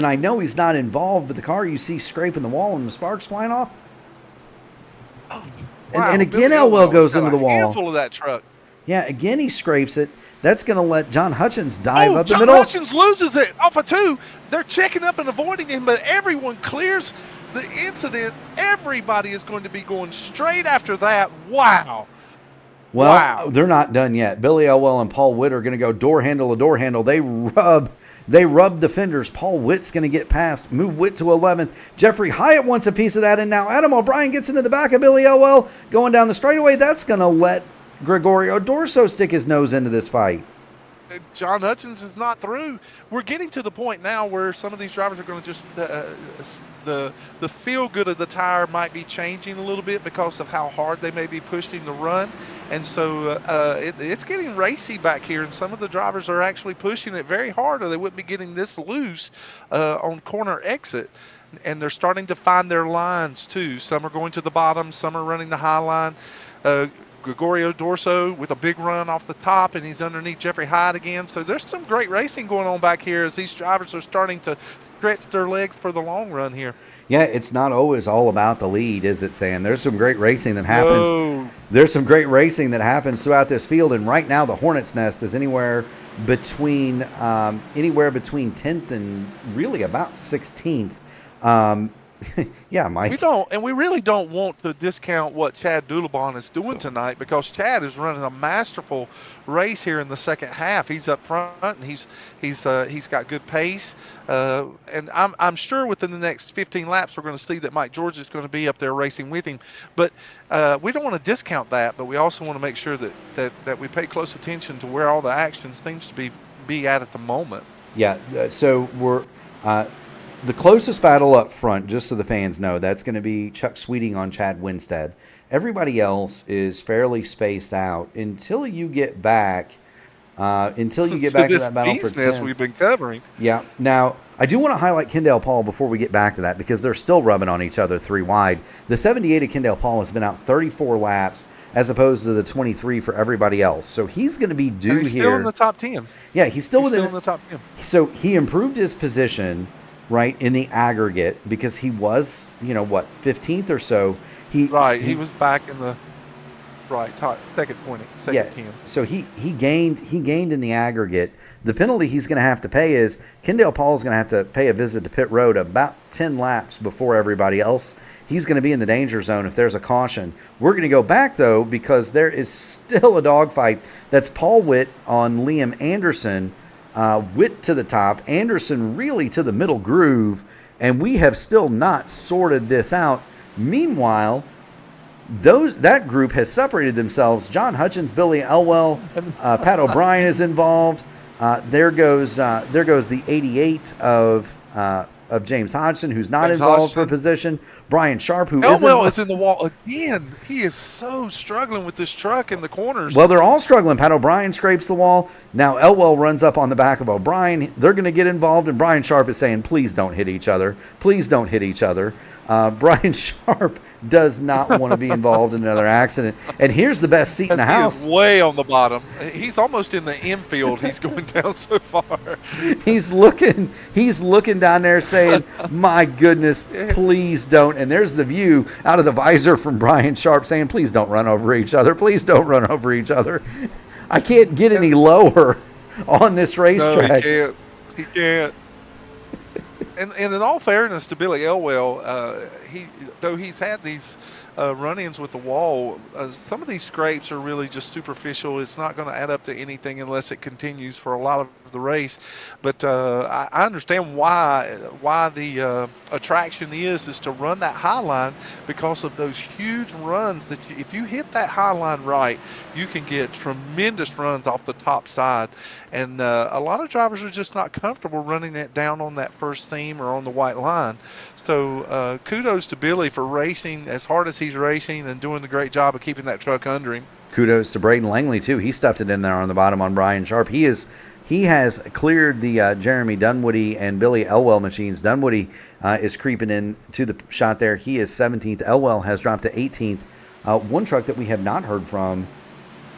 I know he's not involved, but the car you see scraping the wall and the sparks flying off. Oh, wow. And again, Elwell goes into the wall. Handful of that truck. Yeah, again he scrapes it. That's going to let John Hutchins dive up the John middle. Hutchins loses it off of 2. They're checking up and avoiding him, but everyone clears the incident. Everybody is going to be going straight after that. Wow. Well, wow. They're not done yet. Billy Elwell and Paul Witt are going to go door handle to door handle. They rub the fenders. Paul Witt's going to get past, move Witt to 11th. Jeffrey Hyatt wants a piece of that, and now Adam O'Brien gets into the back of Billy Elwell going down the straightaway. That's going to let Gregorio Dorso stick his nose into this fight. John Hutchins is not through. We're getting to the point now where some of these drivers are going to just the feel good of the tire might be changing a little bit because of how hard they may be pushing the run, and so it's getting racy back here. And some of the drivers are actually pushing it very hard, or they wouldn't be getting this loose on corner exit. And they're starting to find their lines too. Some are going to the bottom, some are running the high line. Gregorio Dorso with a big run off the top, and he's underneath Jeffrey Hyde again. So there's some great racing going on back here as these drivers are starting to stretch their legs for the long run here. Yeah, it's not always all about the lead, is it, Sam? There's some great racing that happens. No. There's some great racing that happens throughout this field, and right now the Hornet's Nest is anywhere between 10th and really about 16th. Yeah, Mike. We really don't want to discount what Chad Doulabon is doing tonight, because Chad is running a masterful race here in the second half. He's up front and he's got good pace. And I'm sure within the next 15 laps we're going to see that Mike George is going to be up there racing with him. But we don't want to discount that, but we also want to make sure that we pay close attention to where all the action seems to be at the moment. Yeah, so we're the closest battle up front, just so the fans know, that's going to be Chuck Sweeting on Chad Winstead. Everybody else is fairly spaced out until you get back. To that battle for 10th. We've been covering. Yeah. Now I do want to highlight Kendall Paul before we get back to that because they're still rubbing on each other 3 wide. The 78 of Kendall Paul has been out 34 laps as opposed to the 23 for everybody else. So he's going to be due and he's here. Still in the top 10. Yeah, he's still in the top 10. So he improved his position, right, in the aggregate because he was, 15th or so. He was back in the top second 10. So he gained in the aggregate. The penalty he's going to have to pay is Kendall Paul's going to have to pay a visit to pit road about 10 laps before everybody else. He's going to be in the danger zone if there's a caution. We're going to go back, though, because there is still a dogfight. That's Paul Witt on Liam Anderson. Witt to the top, Anderson really to the middle groove, and we have still not sorted this out. Meanwhile, that group has separated themselves. John Hutchins, Billy Elwell, Pat O'Brien is involved. There goes the 88 of James Hodgson, who's not involved for a position. Brian Sharp, who Elwell is in the wall again. He is so struggling with this truck in the corners. Well, they're all struggling. Pat O'Brien scrapes the wall. Now Elwell runs up on the back of O'Brien. They're going to get involved, and Brian Sharp is saying, please don't hit each other. Please don't hit each other. Brian Sharp does not want to be involved in another accident. And here's the best seat in the house. He's way on the bottom. He's almost in the infield. He's going down so far. He's looking down there saying, my goodness, please don't. And there's the view out of the visor from Brian Sharp saying, please don't run over each other. Please don't run over each other. I can't get any lower on this racetrack. No, he can't. And in all fairness to Billy Elwell, though he's had these run-ins with the wall, some of these scrapes are really just superficial. It's not going to add up to anything unless it continues for a lot of the race. But I understand why the attraction is to run that high line because of those huge runs that if you hit that high line right, you can get tremendous runs off the top side. And a lot of drivers are just not comfortable running that down on that first seam or on the white line. So kudos to Billy for racing as hard as he's racing and doing the great job of keeping that truck under him. Kudos to Braden Langley, too. He stuffed it in there on the bottom on Brian Sharp. He has cleared the Jeremy Dunwoody and Billy Elwell machines. Dunwoody is creeping in to the shot there. He is 17th. Elwell has dropped to 18th. One truck that we have not heard from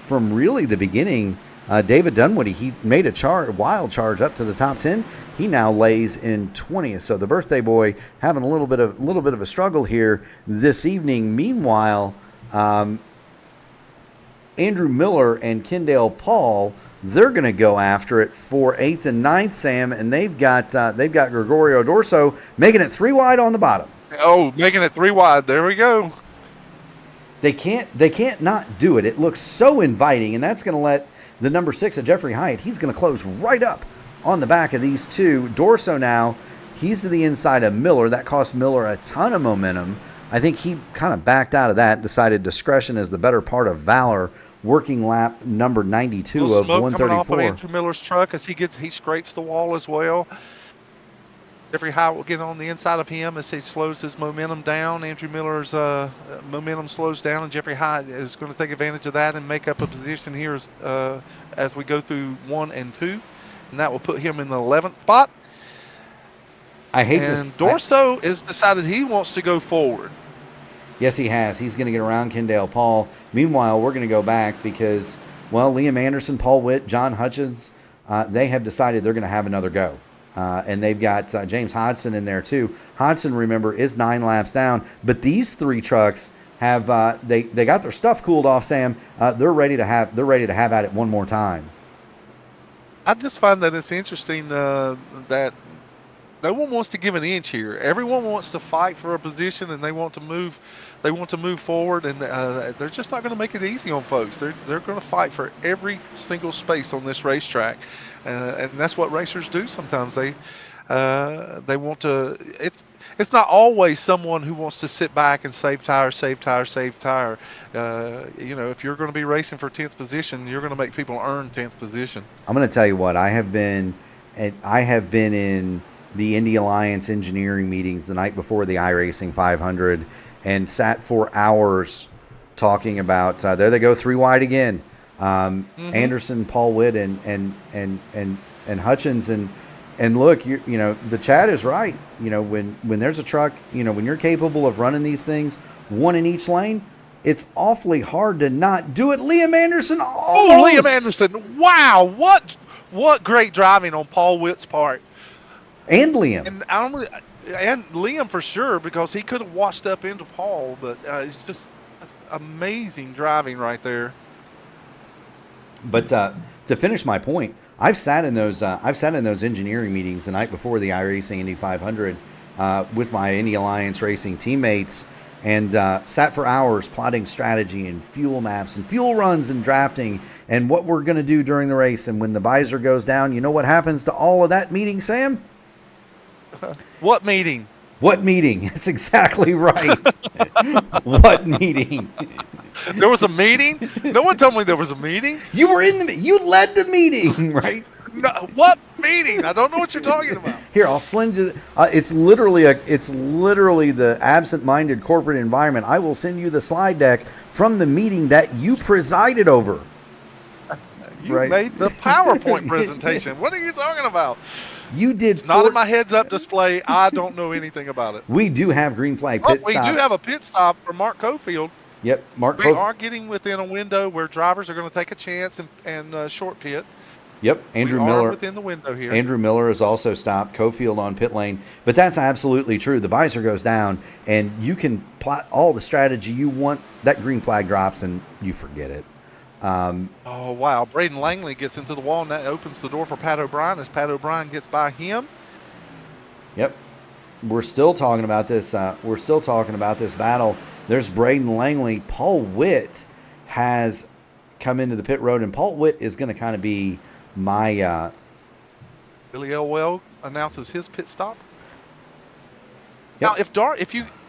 really the beginning, David Dunwoody, he made a wild charge up to the top 10. He now lays in 20th. So the birthday boy having a little bit of a struggle here this evening. Meanwhile, Andrew Miller and Kendall Paul, they're going to go after it for 8th and 9th, Sam, and they've got Gregorio Dorso making it 3 wide on the bottom. Oh, making it 3 wide. There we go. They can't not do it. It looks so inviting, and that's going to let the number 6 of Jeffrey Hyatt, he's going to close right up on the back of these two. Dorso now, he's to the inside of Miller. That cost Miller a ton of momentum. I think he kind of backed out of that, decided discretion is the better part of valor. Working lap number 92 of 134. Coming off of Andrew Miller's truck as he scrapes the wall as well. Jeffrey Hyatt will get on the inside of him as he slows his momentum down. Andrew Miller's momentum slows down, and Jeffrey Hyatt is going to take advantage of that and make up a position here as we go through 1 and 2. And that will put him in the 11th spot. Dorso has decided he wants to go forward. Yes, he has. He's going to get around Kendall Paul. Meanwhile, we're going to go back because, well, Liam Anderson, Paul Witt, John Hutchins, they have decided they're going to have another go. And they've got James Hodgson in there too. Hodgson, remember, is 9 laps down. But these 3 trucks have they got their stuff cooled off, Sam. They're ready to have at it one more time. I just find that it's interesting that no one wants to give an inch here. Everyone wants to fight for a position, and they want to move. They want to move forward, and they're just not going to make it easy on folks. They're going to fight for every single space on this racetrack, and that's what racers do sometimes. They want to. It's not always someone who wants to sit back and save tire. If you're going to be racing for 10th position, you're going to make people earn 10th position. I'm going to tell you what, I have been in the Indy Alliance engineering meetings the night before the iRacing 500 and sat for hours talking about there they go 3 wide again. Anderson, Paul Witt, and Hutchins, and And look, the Chad is right. When there's a truck, when you're capable of running these things, one in each lane, it's awfully hard to not do it. Liam Anderson almost. Oh, Liam Anderson! Wow, what great driving on Paul Witt's part, And Liam. And Liam for sure, because he could have washed up into Paul, but it's just amazing driving right there. But to finish my point, I've sat in those engineering meetings the night before the iRacing Indy 500 with my Indy Alliance Racing teammates, and sat for hours plotting strategy and fuel maps and fuel runs and drafting and what we're going to do during the race. And when the visor goes down, you know what happens to all of that meeting, Sam? What meeting? What meeting? That's exactly right. What meeting? There was a meeting? No one told me there was a meeting. You were you led the meeting, right? No, what meeting? I don't know what you're talking about. Here, I'll send you. It's literally the absent-minded corporate environment. I will send you the slide deck from the meeting that you presided over. You made the PowerPoint presentation. What are you talking about? You did. It's not in my heads-up display. I don't know anything about it. We do have green flag pit stops. We do have a pit stop for Mark Cofield. Yep, We are getting within a window where drivers are going to take a chance and short pit. Yep, Andrew we Miller are within the window here. Andrew Miller is also stopped. Cofield on pit lane, but that's absolutely true. The visor goes down, and you can plot all the strategy you want. That green flag drops, and you forget it. Oh wow! Braden Langley gets into the wall, and that opens the door for Pat O'Brien as Pat O'Brien gets by him. Yep, we're still talking about this. Battle. There's Braden Langley. Paul Witt has come into the pit road, and Paul Witt is going to kind of be my. Billy Elwell announces his pit stop. Yep. Now,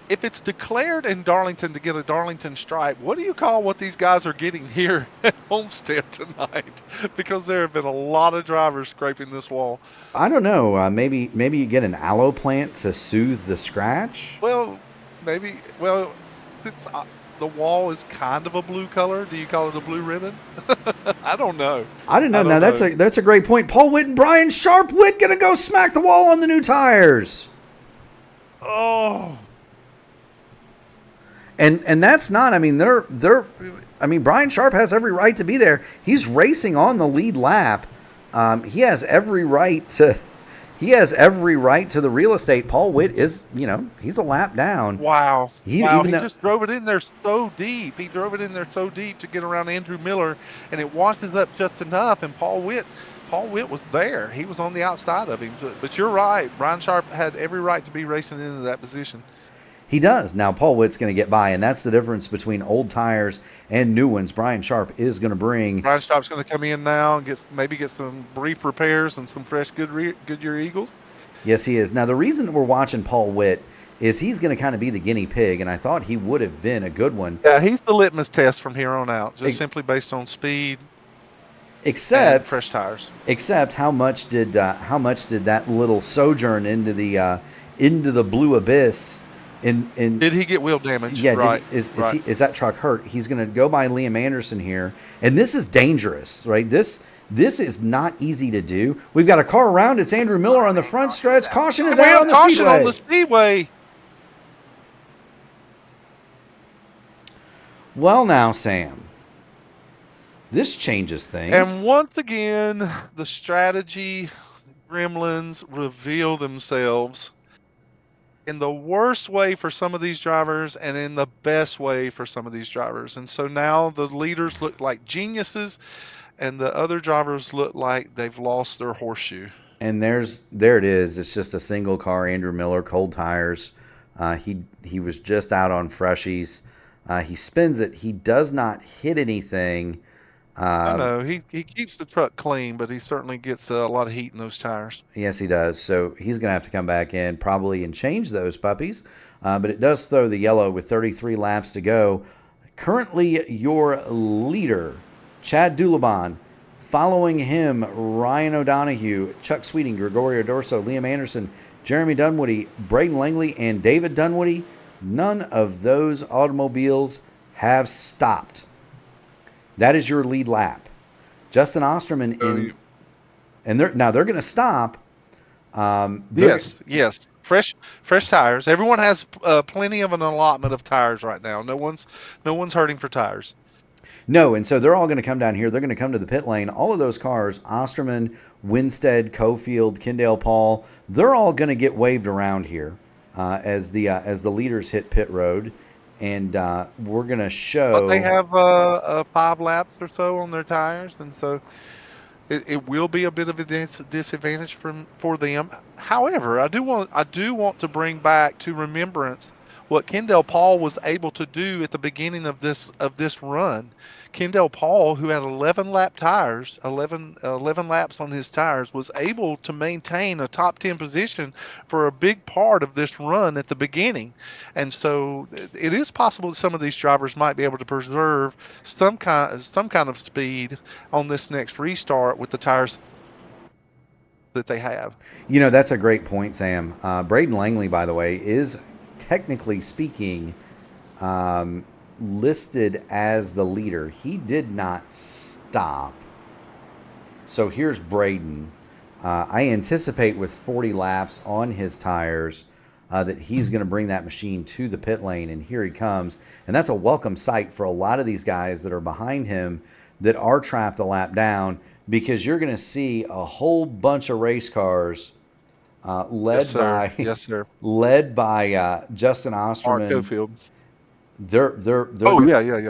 if it's declared in Darlington to get a Darlington stripe, what do you call what these guys are getting here at Homestead tonight? Because there have been a lot of drivers scraping this wall. I don't know. Maybe you get an aloe plant to soothe the scratch. Well, maybe. Well, it's the wall is kind of a blue color. Do you call it a blue ribbon? I don't know. I don't know. Now that's a great point. Paul Witt and Brian Sharp. Witt gonna go smack the wall on the new tires. Oh. And that's not. I mean, Brian Sharp has every right to be there. He's racing on the lead lap. He has every right to the real estate. Paul Witt is, he's a lap down. Wow. He just drove it in there so deep. He drove it in there so deep to get around Andrew Miller, and it washes up just enough. And Paul Witt was there. He was on the outside of him. But you're right. Brian Sharp had every right to be racing into that position. He does. Now, Paul Witt's going to get by, and that's the difference between old tires and new ones. Brian Sharp is going to bring... Brian Sharp's going to come in now and get some brief repairs and some fresh Goodyear Eagles. Yes, he is. Now, the reason that we're watching Paul Witt is he's going to kind of be the guinea pig, and I thought he would have been a good one. Yeah, he's the litmus test from here on out, just simply based on speed and fresh tires. Except how much did that little sojourn into the blue abyss... Did he get wheel damage? Yeah, right. Is that truck hurt? He's going to go by Liam Anderson here, and this is dangerous, right? This is not easy to do. We've got a car around. It's Andrew Miller on the front stretch. Caution is out on the Speedway. Caution on the Speedway. Well, now, Sam, this changes things. And once again, the strategy gremlins reveal themselves in the worst way for some of these drivers and in the best way for some of these drivers. And so now the leaders look like geniuses and the other drivers look like they've lost their horseshoe. And there it is. It's just a single car, Andrew Miller, cold tires. He was just out on freshies. He spins it. He does not hit anything. I know. He keeps the truck clean, but he certainly gets a lot of heat in those tires. Yes, he does. So he's going to have to come back in probably and change those puppies. But it does throw the yellow with 33 laps to go. Currently your leader, Chad Dulabon. Following him, Ryan O'Donoghue, Chuck Sweeting, Gregorio Dorso, Liam Anderson, Jeremy Dunwoody, Braden Langley, and David Dunwoody. None of those automobiles have stopped. That is your lead lap. Justin Osterman they're going to stop, Yes. Fresh tires. Everyone has plenty of an allotment of tires right now. No one's hurting for tires. No, and so they're all going to come down here. They're going to come to the pit lane. All of those cars, Osterman, Winstead, Cofield, Kendall Paul, they're all going to get waved around here as the leaders hit pit road, and we're going to show. But they have 5 laps or so on their tires, and so it will be a bit of a disadvantage for them. However, I do want to bring back to remembrance what Kendall Paul was able to do at the beginning of this run. Kendall Paul, who had 11 laps on his tires, was able to maintain a top 10 position for a big part of this run at the beginning. And so it is possible that some of these drivers might be able to preserve some kind of speed on this next restart with the tires that they have. You know, that's a great point, Sam. Braden Langley, by the way, is technically speaking listed as the leader. He did not stop. So here's Braden. I anticipate with 40 laps on his tires that he's going to bring that machine to the pit lane, and here he comes. And that's a welcome sight for a lot of these guys that are behind him that are trapped a lap down, because you're going to see a whole bunch of race cars led by Justin Osterman. Mark Cofield. They're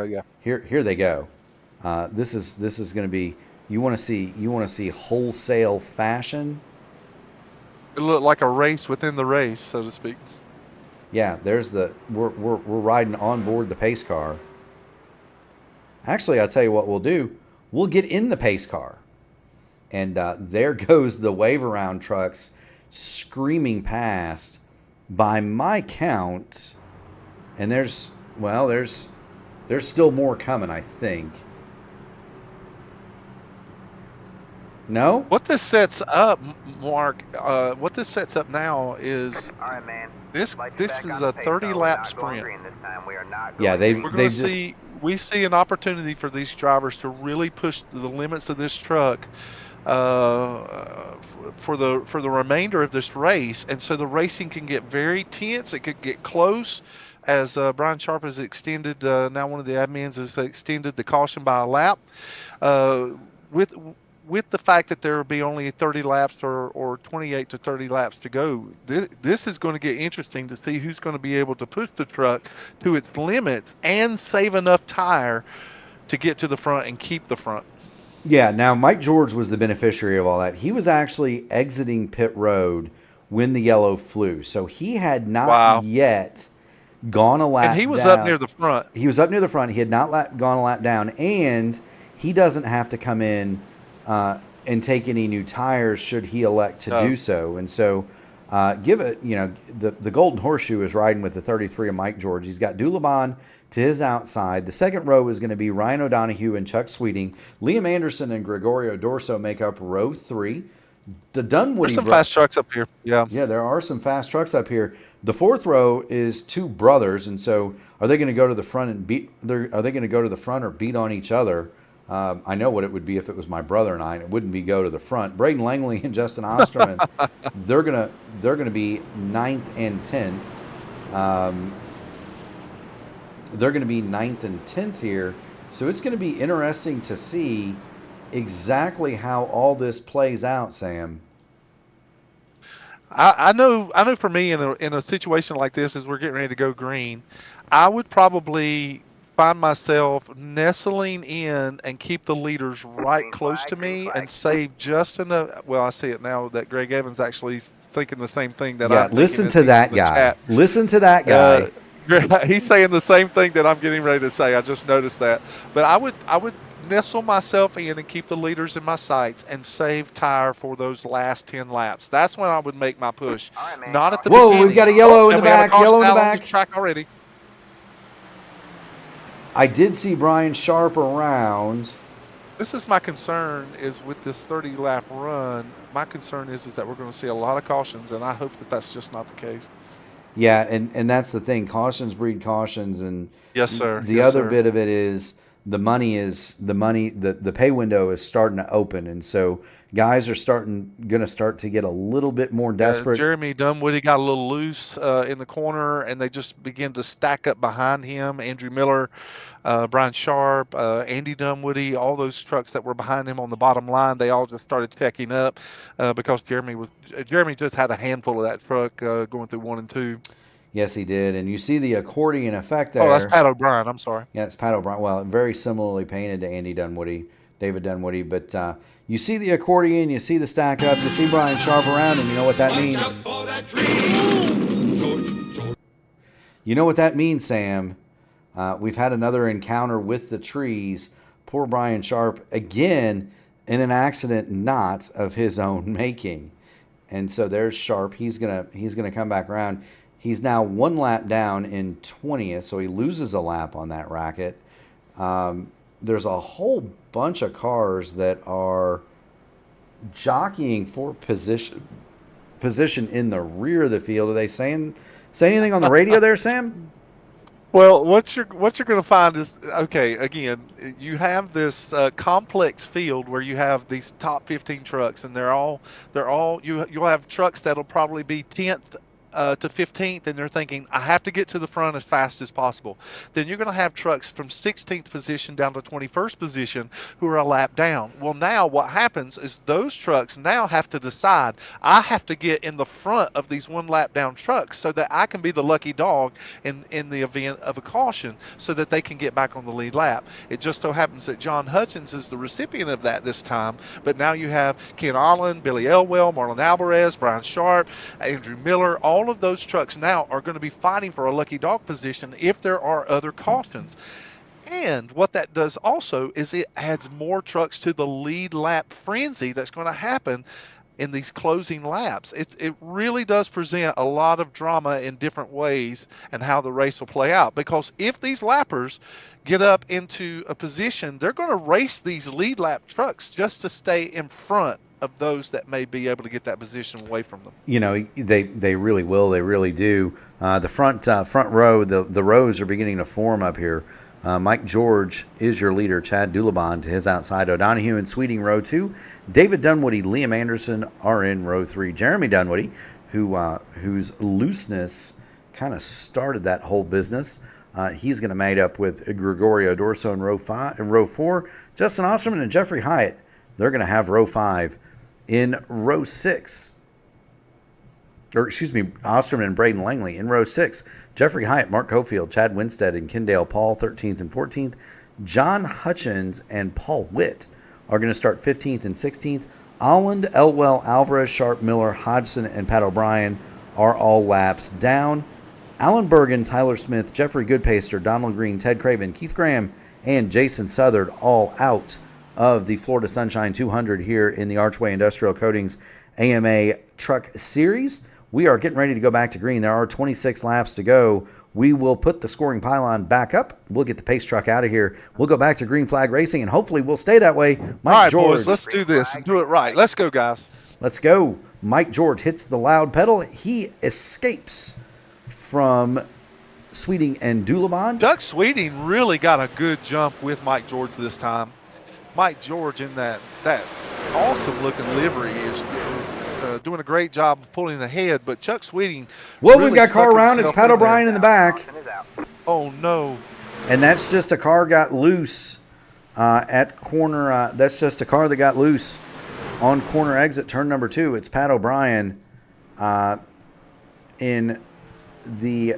yeah. Here they go. This is going to be, you want to see wholesale fashion. It looked like a race within the race, so to speak. Yeah, we're riding on board the pace car. Actually, I'll tell you what we'll do. We'll get in the pace car, and there goes the wave around trucks screaming past. By my count, and there's still more coming, I think. No? What this sets up, Mark, what this sets up now is this is a 30-lap sprint. Yeah, we see an opportunity for these drivers to really push the limits of this truck for the remainder of this race, and so the racing can get very tense. It could get close, as Brian Sharp has extended. Now one of the admins has extended the caution by a lap. With the fact that there will be only 30 laps or 28 to 30 laps to go, this is going to get interesting to see who's going to be able to push the truck to its limit and save enough tire to get to the front and keep the front. Yeah, now Mike George was the beneficiary of all that. He was actually exiting pit road when the yellow flew, so he had not yet gone a lap down. And he was up near the front. He was up near the front. He had not gone a lap down, and he doesn't have to come in and take any new tires should he elect to do so. And so the Golden Horseshoe is riding with the 33 of Mike George. He's got Dulabon to his outside. The second row is going to be Ryan O'Donohue and Chuck Sweeting. Liam Anderson and Gregorio Dorso make up row 3. The Dunwoody. There's some fast trucks up here. Yeah, there are some fast trucks up here. The fourth row is 2 brothers, and so are they going to go to the front and are they going to go to the front or beat on each other? I know what it would be if it was my brother and I, and it wouldn't be go to the front. Braden Langley and Justin Osterman, they're gonna be 9th and 10th. They're going to be 9th and 10th here, so it's going to be interesting to see exactly how all this plays out, Sam. I know for me in a situation like this, as we're getting ready to go green, I would probably find myself nestling in and keep the leaders right close to me and save just enough. Well, I see it now that Greg Evans actually thinking the same thing that I'm thinking. Listen to that guy. Listen to that guy. He's saying the same thing that I'm getting ready to say. I just noticed that. But I would nestle myself in and keep the leaders in my sights and save tire for those last 10 laps. That's when I would make my push. Not at the beginning. Whoa, we've got a yellow in the back. Yellow in the back. Track already. I did see Brian Sharp around. This is my concern, is with this 30-lap run, my concern is that we're going to see a lot of cautions, and I hope that that's just not the case. Yeah, and that's the thing. Cautions breed cautions, and yes, sir. The other bit of it is the pay window is starting to open, and so guys are gonna start to get a little bit more desperate. Jeremy Dunwoody got a little loose in the corner, and they just began to stack up behind him. Andrew Miller, Brian Sharp, Andy Dunwoody, all those trucks that were behind him on the bottom line, they all just started checking up because Jeremy just had a handful of that truck going through 1 and 2. Yes, he did, and you see the accordion effect there. Oh, that's Pat O'Brien. I'm sorry. Yeah, it's Pat O'Brien. Well, very similarly painted to Andy Dunwoody, David Dunwoody, but you see the accordion, you see the stack up, you see Brian Sharp around, and you know what that means. You know what that means, Sam. We've had another encounter with the trees. Poor Brian Sharp, again, in an accident not of his own making. And so there's Sharp. He's gonna come back around. He's now 1 lap down in 20th, so he loses a lap on that racket. There's a whole bunch of cars that are jockeying for position in the rear of the field. Are they say anything on the radio there, Sam? Well, what you're going to find is, okay, again, you have this complex field where you have these top 15 trucks, and you'll have trucks that'll probably be 10th to 15th, and they're thinking, I have to get to the front as fast as possible. Then you're going to have trucks from 16th position down to 21st position who are a lap down. Well, now what happens is those trucks now have to decide, I have to get in the front of these 1 lap down trucks so that I can be the lucky dog in the event of a caution so that they can get back on the lead lap. It just so happens that John Hutchins is the recipient of that this time, but now you have Ken Allen, Billy Elwell, Marlon Alvarez, Brian Sharp, Andrew Miller. All of those trucks now are going to be fighting for a lucky dog position if there are other cautions. And what that does also is it adds more trucks to the lead lap frenzy that's going to happen in these closing laps. It really does present a lot of drama in different ways and how the race will play out. Because if these lappers get up into a position, they're going to race these lead lap trucks just to stay in front of those that may be able to get that position away from them. You know, they really will. They really do. The front row, the rows are beginning to form up here. Mike George is your leader. Chad Dulabon to his outside. O'Donohue and Sweeting row 2. David Dunwoody, Liam Anderson are in row 3. Jeremy Dunwoody, whose looseness kind of started that whole business. He's going to mate up with Gregorio Dorso in row 4. Justin Osterman and Jeffrey Hyatt, they're going to have row 5. In row 6, or excuse me, Osterman and Braden Langley. In row 6, Jeffrey Hyatt, Mark Cofield, Chad Winstead, and Kendale Paul, 13th and 14th. John Hutchins and Paul Witt are going to start 15th and 16th. Alland, Elwell, Alvarez, Sharp, Miller, Hodgson, and Pat O'Brien are all laps down. Alan Bergen, Tyler Smith, Jeffrey Goodpaster, Donald Green, Ted Craven, Keith Graham, and Jason Southard all out of the Florida Sunshine 200 here in the Archway Industrial Coatings AMA Truck Series. We are getting ready to go back to green. There are 26 laps to go. We will put the scoring pylon back up. We'll get the pace truck out of here. We'll go back to green flag racing, and hopefully we'll stay that way. Mike All right, George, boys, let's do this and do it right. Let's go, guys. Let's go. Mike George hits the loud pedal. He escapes from Sweeting and Dulabon. Doug Sweeting really got a good jump with Mike George this time. Mike George in that awesome looking livery is doing a great job of pulling the head, but Chuck Sweeting. Well, we've got car around. It's Pat O'Brien in the back. Oh no! And that's just a car got loose at corner. That's just a car that got loose on corner exit turn number 2. It's Pat O'Brien in the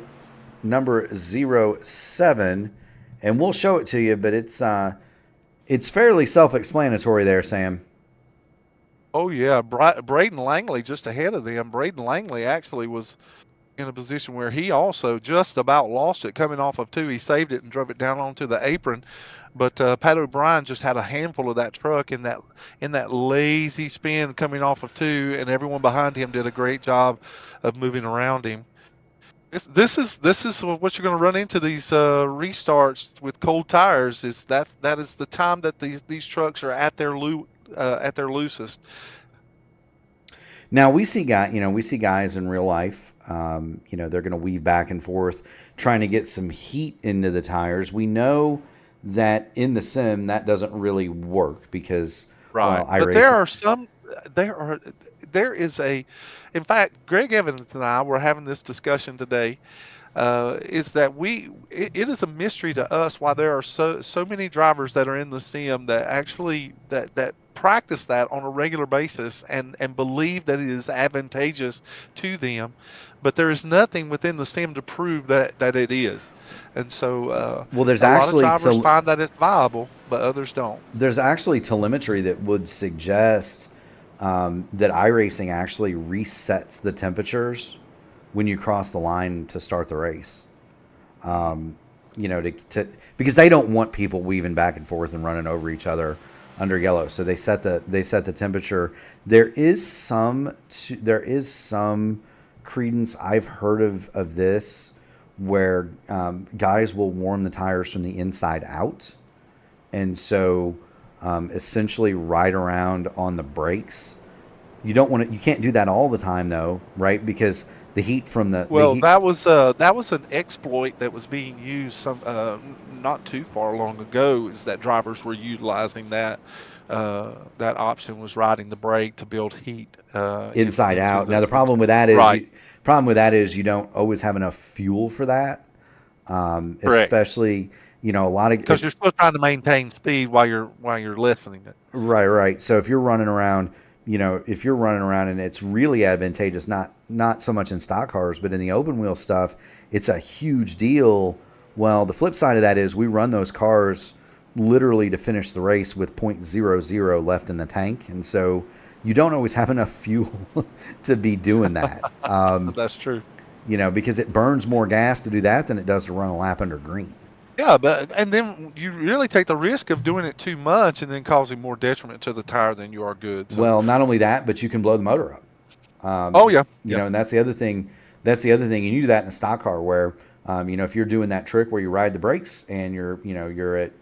number 07, and we'll show it to you, but it's fairly self-explanatory there, Sam. Oh, yeah. Braden Langley just ahead of them. Braden Langley actually was in a position where he also just about lost it. Coming off of 2, he saved it and drove it down onto the apron. But Pat O'Brien just had a handful of that truck in that lazy spin coming off of 2, and everyone behind him did a great job of moving around him. This is what you're going to run into these restarts with cold tires. Is that is the time that these trucks are at their loosest. Now we see guys in real life. They're going to weave back and forth, trying to get some heat into the tires. We know that in the sim that doesn't really work because Right. But there is in fact, Greg Evans and I were having this discussion today. Is that it is a mystery to us why there are so many drivers that are in the sim that actually that practice that on a regular basis and believe that it is advantageous to them, but there is nothing within the sim to prove that it is. And so well, there's a lot of actually drivers find that it's viable, but others don't. there's actually telemetry that would suggest that iRacing actually resets the temperatures when you cross the line to start the race. You know, to because they don't want people weaving back and forth and running over each other under yellow. So they set the temperature. There is some credence I've heard of this where guys will warm the tires from the inside out, and so essentially ride around on the brakes. You can't do that all the time though, right? Because the heat from the heat. That was an exploit that was being used not too far long ago. Is that drivers were utilizing that option, was riding the brake to build heat inside out. Now the problem with that is you don't always have enough fuel for that, especially a lot of because you're still trying to maintain speed while you're lifting it. Right. So if you're running around. And it's really advantageous, not so much in stock cars, but in the open wheel stuff, it's a huge deal. Well, the flip side of that is we run those cars literally to finish the race with 0.00 left in the tank. And so you don't always have enough fuel to be doing that. That's true. Because it burns more gas to do that than it does to run a lap under green. Yeah, and then you really take the risk of doing it too much and then causing more detriment to the tire than you are good. So. Well, not only that, but you can blow the motor up. And that's the other thing. And you do that in a stock car where, if you're doing that trick where you ride the brakes and you're at,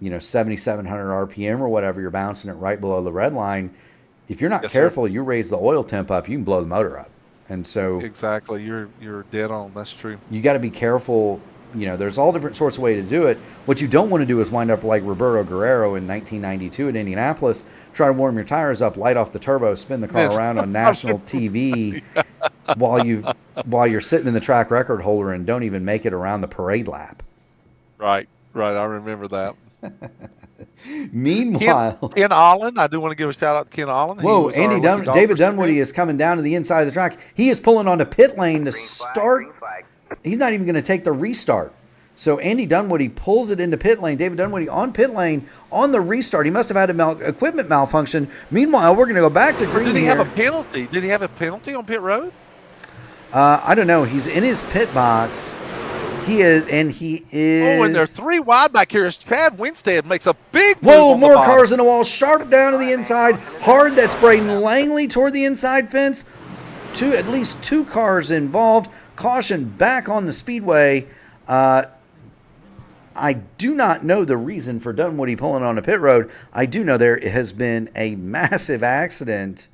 7,700 RPM or whatever, you're bouncing it right below the red line. If you're not careful, you raise the oil temp up, you can blow the motor up. And so exactly, you're dead on. That's true. You got to be careful. There's all different sorts of ways to do it. What you don't want to do is wind up like Roberto Guerrero in 1992 at Indianapolis, try to warm your tires up, light off the turbo, spin the car around on national TV while you're sitting in the track record holder and don't even make it around the parade lap. Right. I remember that. Meanwhile, Ken Olin, I do want to give a shout out to Ken Olin. Whoa, David Dunwoody is coming down to the inside of the track. He is pulling onto pit lane to start. He's not even going to take the restart. So Andy Dunwoody pulls it into pit lane. David Dunwoody on pit lane on the restart. He must have had equipment malfunction. Meanwhile, we're going to go back to green. Did he have a penalty? Did he have a penalty on pit road? I don't know. He's in his pit box. He is. Oh, and there are 3 wide back here. Chad Winstead makes a big move. Whoa, more cars in the wall. Sharp down to the inside. Hard. That's Braden Langley toward the inside fence. At least 2 cars involved. Caution back on the speedway. I do not know the reason for Dunwoody pulling on a pit road. I do know there has been a massive accident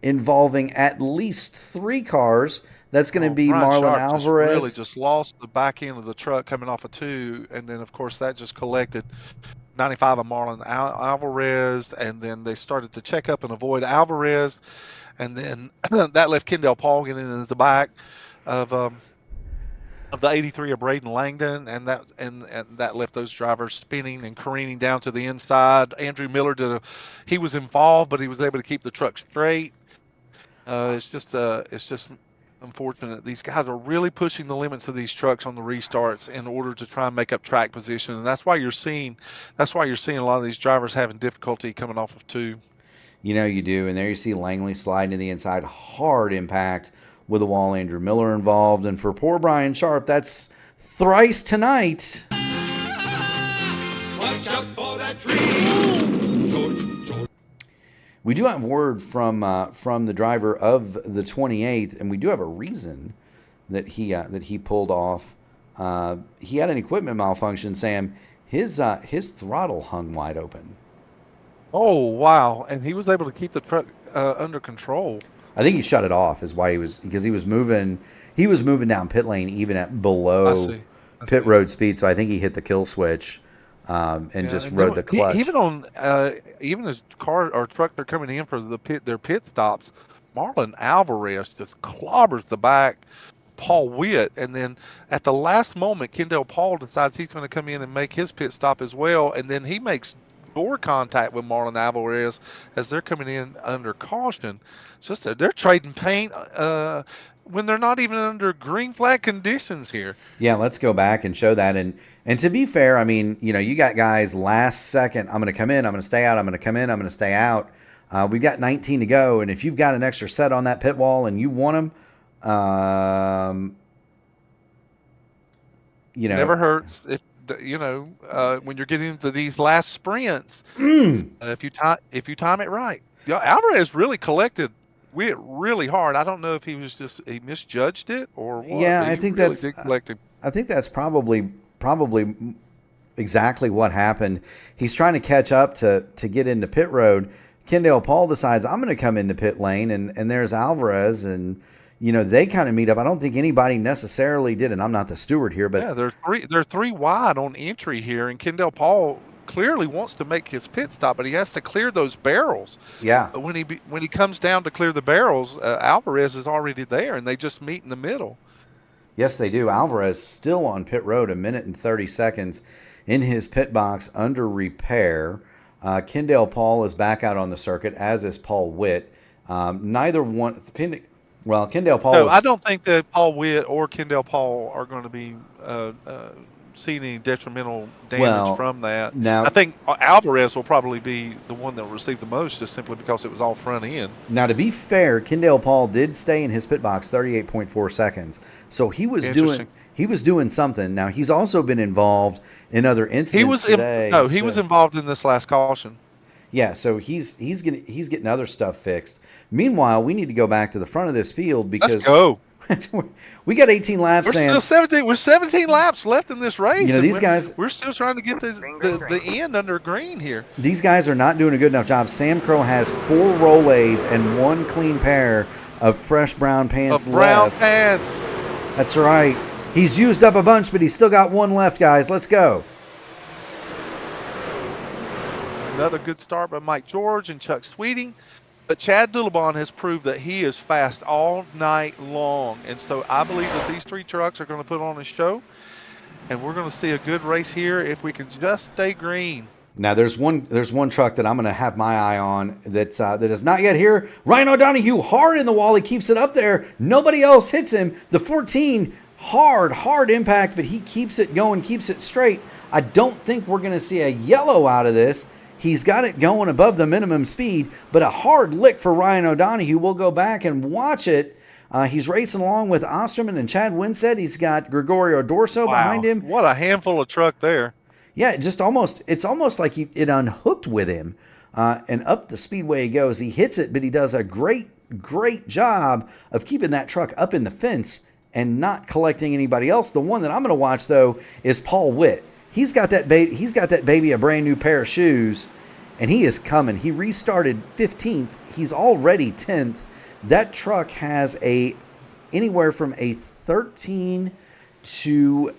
involving at least 3 cars. That's going to be Marlon Alvarez. Just lost the back end of the truck coming off of 2, and then of course that just collected 95 of Marlon Alvarez, and then they started to check up and avoid Alvarez, and then that left Kendall Paul getting into the back of the 83 of Braden Langdon, and that left those drivers spinning and careening down to the inside. Andrew Miller he was involved, but he was able to keep the truck straight. It's just unfortunate. These guys are really pushing the limits of these trucks on the restarts in order to try and make up track position, and that's why you're seeing a lot of these drivers having difficulty coming off of 2. You do, and there you see Langley sliding to the inside, hard impact with the wall. Andrew Miller involved, and for poor Brian Sharp, that's thrice tonight. Watch out for that tree. George. We do have word from the driver of the 28th, and we do have a reason that he pulled off. He had an equipment malfunction, Sam. His throttle hung wide open. Oh wow! And he was able to keep the truck under control. I think he shut it off. Is why he was moving down pit lane even at below pit road speed. So I think he hit the kill switch. and just and rode the clutch. even as car or truck they're coming in for their pit stops, Marlon Alvarez just clobbers the back Paul Witt, and then at the last moment, Kendall Paul decides he's going to come in and make his pit stop as well, and then he makes door contact with Marlon Alvarez as they're coming in under caution. It's just that they're trading paint when they're not even under green flag conditions here. Yeah, let's go back and show that. And to be fair, I mean, you got guys last second, I'm going to come in, I'm going to stay out, I'm going to come in, I'm going to stay out. We've got 19 to go, and if you've got an extra set on that pit wall and you want them, never hurts if when you're getting into these last sprints, if you time it right. Alvarez really collected Witt really hard. I don't know if he misjudged it or what. Yeah, I think that's probably exactly what happened. He's trying to catch up to get into pit road. Kendall Paul decides, I'm going to come into pit lane, and there's Alvarez, and they kind of meet up. I don't think anybody necessarily did, and I'm not the steward here, but yeah, they're three wide on entry here, and Kendall Paul clearly wants to make his pit stop, but he has to clear those barrels. Yeah. But when he comes down to clear the barrels, Alvarez is already there, and they just meet in the middle. Yes, they do. Alvarez still on pit road, 1 minute and 30 seconds in his pit box under repair. Kendall Paul is back out on the circuit, as is Paul Witt. Neither one. Well, Kendall Paul. No, I don't think that Paul Witt or Kendall Paul are going to be seeing any detrimental damage from that. Now, I think Alvarez will probably be the one that will receive the most, just simply because it was all front end. Now, to be fair, Kendall Paul did stay in his pit box 38.4 seconds, so he was doing something. Now, he's also been involved in other incidents today. He was involved in this last caution. Yeah, so he's getting other stuff fixed. Meanwhile, we need to go back to the front of this field because let's go. We got 18 laps. We're 17 laps left in this race. These guys. We're still trying to get the end under green here. These guys are not doing a good enough job. Sam Crow has 4 Rolaids and 1 clean pair of fresh brown pants left. That's right. He's used up a bunch, but he's still got 1 left, guys. Let's go. Another good start by Mike George and Chuck Sweeting. But Chad Dillabon has proved that he is fast all night long. And so I believe that these 3 trucks are going to put on a show. And we're going to see a good race here if we can just stay green. Now, there's one truck that I'm going to have my eye on that is not yet here. Ryan O'Donohue hard in the wall. He keeps it up there. Nobody else hits him. The 14, hard impact, but he keeps it going, keeps it straight. I don't think we're going to see a yellow out of this. He's got it going above the minimum speed, but a hard lick for Ryan O'Donohue. We'll go back and watch it. He's racing along with Osterman and Chad Winstead. He's got Gregorio Dorso behind him. What a handful of truck there. Yeah, it's almost like it unhooked with him. And up the speedway he goes. He hits it, but he does a great job of keeping that truck up in the fence and not collecting anybody else. The one that I'm going to watch, though, is Paul Witt. He's got that baby a brand new pair of shoes, and he is coming. He restarted 15th. He's already 10th. That truck has anywhere from 13 to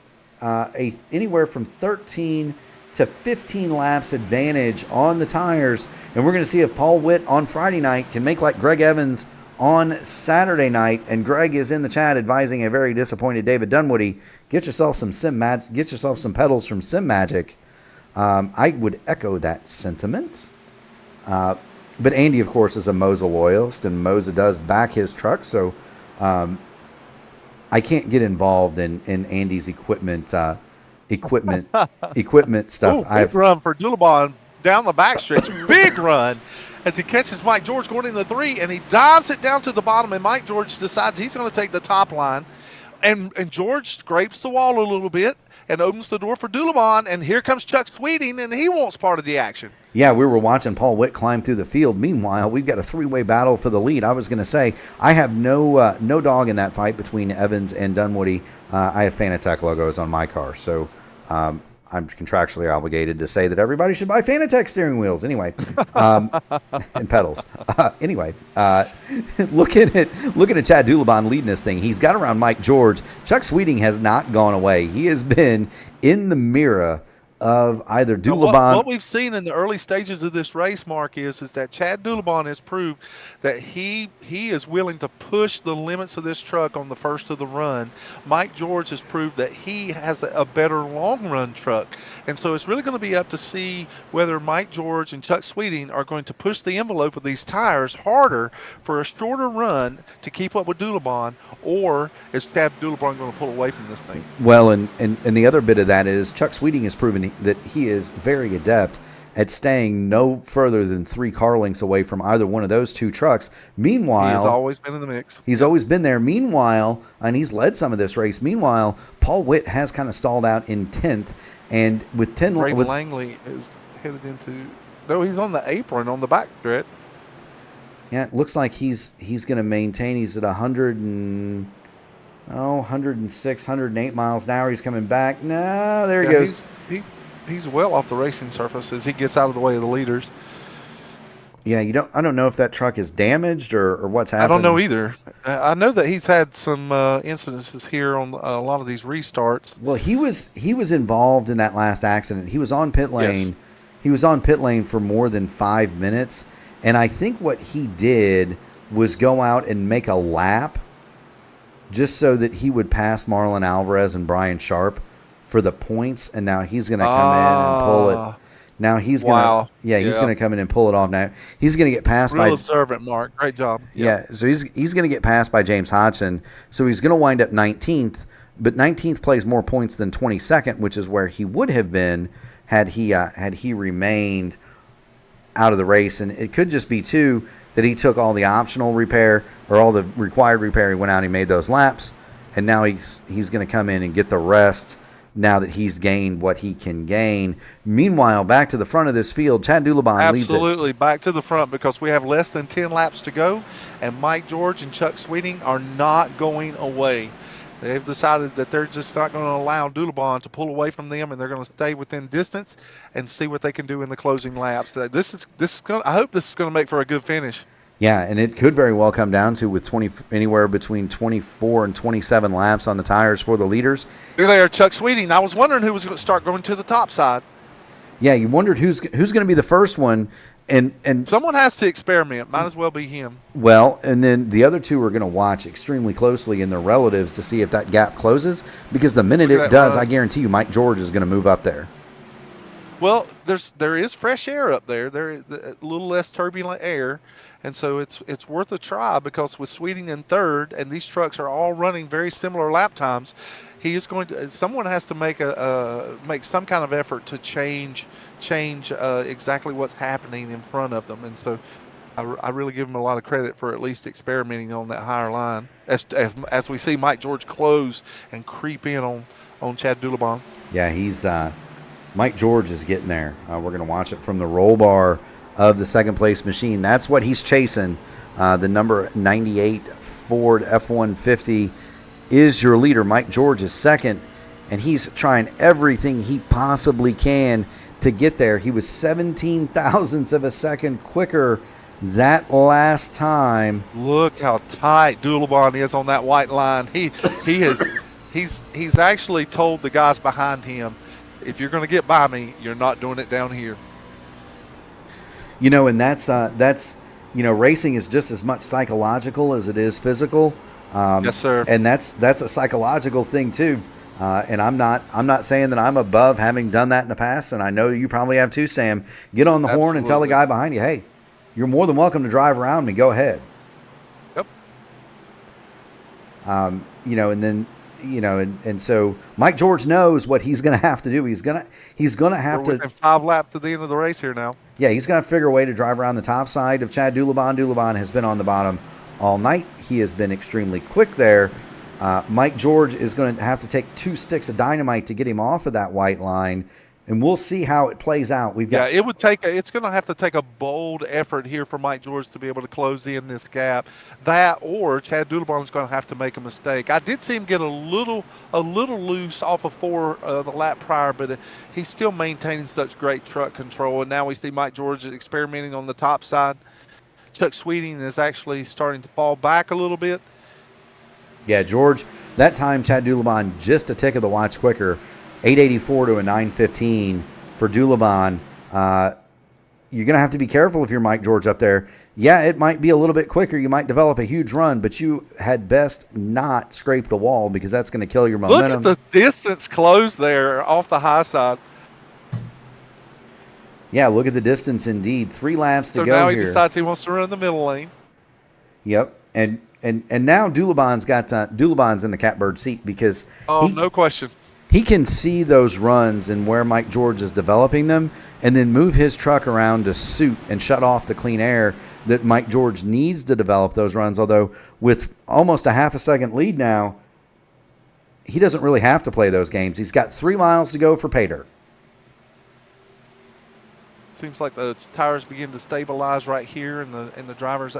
15 laps advantage on the tires, and we're going to see if Paul Witt on Friday night can make like Greg Evans on Saturday night. And Greg is in the chat advising a very disappointed David Dunwoody. Get yourself some pedals from Sim Magic. I would echo that sentiment. But Andy, of course, is a Moza loyalist, and Moza does back his truck, so I can't get involved in Andy's equipment stuff. Big run for Dillabon down the backstretch. Big run as he catches Mike George going in the 3, and he dives it down to the bottom, and Mike George decides he's going to take the top line. And George scrapes the wall a little bit and opens the door for Dillabon, and here comes Chuck Sweeting, and he wants part of the action. Yeah, we were watching Paul Witt climb through the field. Meanwhile, we've got a 3-way battle for the lead. I was going to say, I have no dog in that fight between Evans and Dunwoody. I have Fanatec logos on my car, so I'm contractually obligated to say that everybody should buy Fanatec steering wheels. Anyway, and pedals. Looking at Chad Dillabon leading this thing. He's got around Mike George. Chuck Sweeting has not gone away. He has been in the mirror of either Now, Dulabon. what we've seen in the early stages of this race, Mark, is that Chad Dulabon has proved that he is willing to push the limits of this truck on the first of the run. Mike George has proved that he has a better long run truck. And so it's really going to be up to see whether Mike George and Chuck Sweeting are going to push the envelope of these tires harder for a shorter run to keep up with Dulabon, or is Chad Dulabon going to pull away from this thing? Well, and the other bit of that is Chuck Sweeting has proven that he is very adept at staying no further than 3 car lengths away from either one of those two trucks. Meanwhile, he's always been in the mix. He's always been there. Meanwhile, and he's led some of this race. Meanwhile, Paul Witt has kind of stalled out in 10th. And with 10, Braden Langley is headed into. No, he's on the apron on the back stretch. Yeah, it looks like he's going to maintain. He's at 106, 108 miles an hour. He's coming back. No, there he goes. He's well off the racing surface as he gets out of the way of the leaders. Yeah, I don't know if that truck is damaged or what's happening. I don't know either. I know that he's had some incidences here on a lot of these restarts. Well, he was involved in that last accident. He was on pit lane. Yes. He was on pit lane for more than 5 minutes, and I think what he did was go out and make a lap just so that he would pass Marlon Alvarez and Brian Sharp for the points, and now he's going to come in and pull it. Now he's going to, he's going to come in and pull it off. Now he's going to get passed by. Real observant, Mark. Great job. Yeah, so he's going to get passed by James Hodgson. So he's going to wind up 19th, but 19th plays more points than 22nd, which is where he would have been had he remained out of the race. And it could just be too that he took all the optional repair or all the required repair. He went out and he made those laps, and now he's going to come in and get the rest. Now that he's gained what he can gain. Meanwhile, back to the front of this field, Chad Dulabon leads it. Absolutely, back to the front because we have less than 10 laps to go, and Mike George and Chuck Sweeting are not going away. They've decided that they're just not going to allow Dulabon to pull away from them, and they're going to stay within distance and see what they can do in the closing laps. I hope this is going to make for a good finish. Yeah, and it could very well come down to with anywhere between 24 and 27 laps on the tires for the leaders. Here they are, Chuck Sweeting. I was wondering who was going to start going to the top side. Yeah, you wondered who's going to be the first one, and someone has to experiment. Might as well be him. Well, and then the other two are going to watch extremely closely in their relatives to see if that gap closes, because the minute it does, I guarantee you Mike George is going to move up there. Well, there is fresh air up there. There is a little less turbulent air. And so it's worth a try because with Sweeting in third, and these trucks are all running very similar lap times, someone has to make some kind of effort to change exactly what's happening in front of them. And so I really give him a lot of credit for at least experimenting on that higher line as we see Mike George close and creep in on Chad Dulabon. Yeah, he's Mike George is getting there. We're going to watch it from the roll bar of the second place machine. That's what he's chasing. The number 98 Ford F-150 is your leader. Mike George is second, and he's trying everything he possibly can to get there. He was 17 thousandths of a second quicker that last time. Look how tight Dulabon is on that white line. He's actually told the guys behind him, if you're going to get by me, you're not doing it down here. You know, and that's racing is just as much psychological as it is physical. Yes, sir. And that's a psychological thing too. And I'm not saying that I'm above having done that in the past, and I know you probably have too, Sam. Get on the horn and tell the guy behind you, hey, you're more than welcome to drive around me. Go ahead. Yep. And so Mike George knows what he's going to have to do. He's going to have We're to 5 laps to the end of the race here now. Yeah, he's going to figure a way to drive around the top side of Chad Dulabon. Dulabon has been on the bottom all night. He has been extremely quick there. Mike George is going to have to take 2 sticks of dynamite to get him off of that white line, and we'll see how it plays out. It's going to have to take a bold effort here for Mike George to be able to close in this gap. That or Chad Dulabon is going to have to make a mistake. I did see him get a little loose off of 4 the lap prior, but he's still maintaining such great truck control. And now we see Mike George experimenting on the top side. Chuck Sweeting is actually starting to fall back a little bit. Yeah, George, that time Chad Dulabon just a tick of the watch quicker, 884 to a 915. for Dulabon. You're going to have to be careful if you're Mike George up there. Yeah, it might be a little bit quicker. You might develop a huge run, but you had best not scrape the wall because that's going to kill your momentum. Look at the distance closed there off the high side. Yeah, look at the distance indeed. 3 laps to go here. So now he decides he wants to run the middle lane. Yep, and now Dulabon's in the catbird seat because no question. He can see those runs and where Mike George is developing them and then move his truck around to suit and shut off the clean air that Mike George needs to develop those runs. Although with almost a half a second lead now, he doesn't really have to play those games. He's got 3 miles to go for pay dirt. Seems like the tires begin to stabilize right here in the drivers.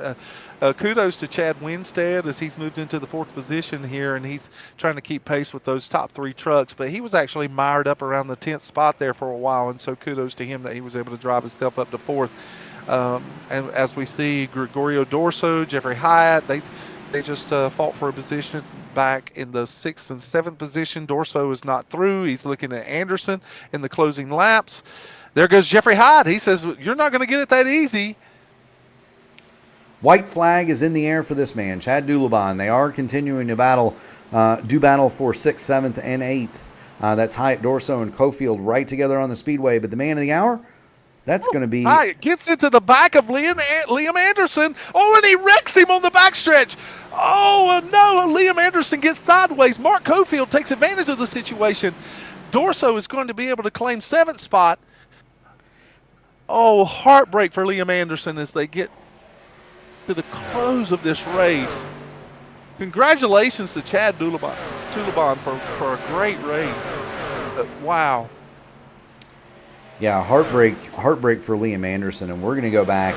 Kudos to Chad Winstead as he's moved into the 4th position here, and he's trying to keep pace with those top 3 trucks. But he was actually mired up around the 10th spot there for a while, and so kudos to him that he was able to drive himself up to 4th. And as we see, Gregorio Dorso, Jeffrey Hyatt, they just fought for a position back in the 6th and 7th position. Dorso is not through. He's looking at Anderson in the closing laps. There goes Jeffrey Hyde. He says, you're not going to get it that easy. White flag is in the air for this man, Chad Dulabon. They are continuing to battle for 6th, 7th, and 8th. That's Hyatt, Dorso, and Cofield right together on the speedway. But the man of the hour, that's going to be... Hyatt gets into the back of Liam Anderson. Oh, and he wrecks him on the backstretch. Oh, no. Liam Anderson gets sideways. Mark Cofield takes advantage of the situation. Dorso is going to be able to claim 7th spot. Oh, heartbreak for Liam Anderson as they get to the close of this race. Congratulations to Chad Dulabon for a great race. Wow. Yeah, heartbreak for Liam Anderson, and we're going to go back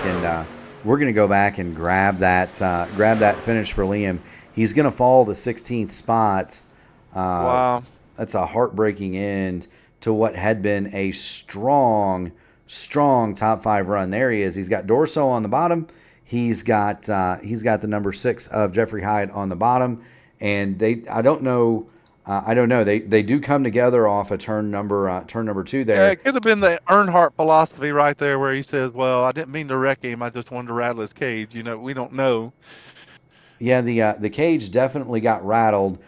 and grab that finish for Liam. He's going to fall to 16th spot. Wow. That's a heartbreaking end to what had been a strong top 5 run. There he is. He's got Dorso on the bottom. He's got the number 6 of Jeffrey Hyde on the bottom, and I don't know. They do come together off of turn number 2 there. Yeah, it could have been the Earnhardt philosophy right there, where he says, "Well, I didn't mean to wreck him. I just wanted to rattle his cage." We don't know. Yeah, the cage definitely got rattled.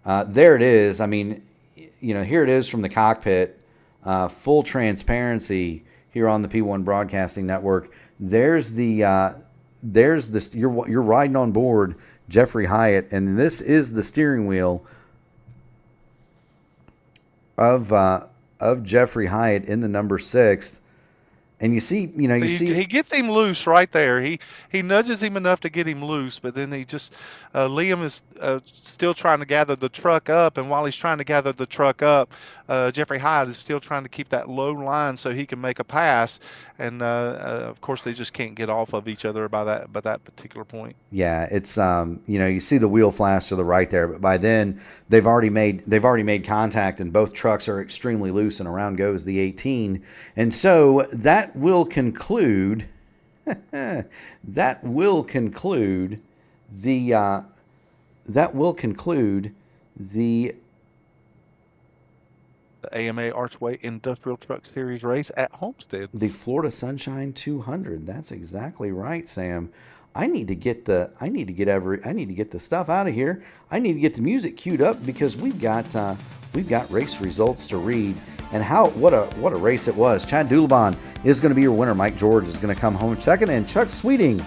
There it is. I mean, here it is from the cockpit. Full transparency here on the P1 Broadcasting Network. There's this. You're riding on board Jeffrey Hyatt, and this is the steering wheel of Jeffrey Hyatt in the number 6th. And you see, he gets him loose right there. He nudges him enough to get him loose, but then he just Liam is still trying to gather the truck up, and while he's trying to gather the truck up, Jeffrey Hyde is still trying to keep that low line so he can make a pass. And of course, they just can't get off of each other by that particular point. Yeah, it's you see the wheel flash to the right there, but by then they've already made contact, and both trucks are extremely loose, and around goes the 18. And so that will conclude the AMA Archway Industrial Truck Series race at Homestead. The Florida Sunshine 200. That's exactly right, Sam. I need to get the stuff out of here. I need to get the music queued up because we've got race results to read. And what a race it was. Chad Dulabon is going to be your winner. Mike George is going to come home second, and Chuck Sweeting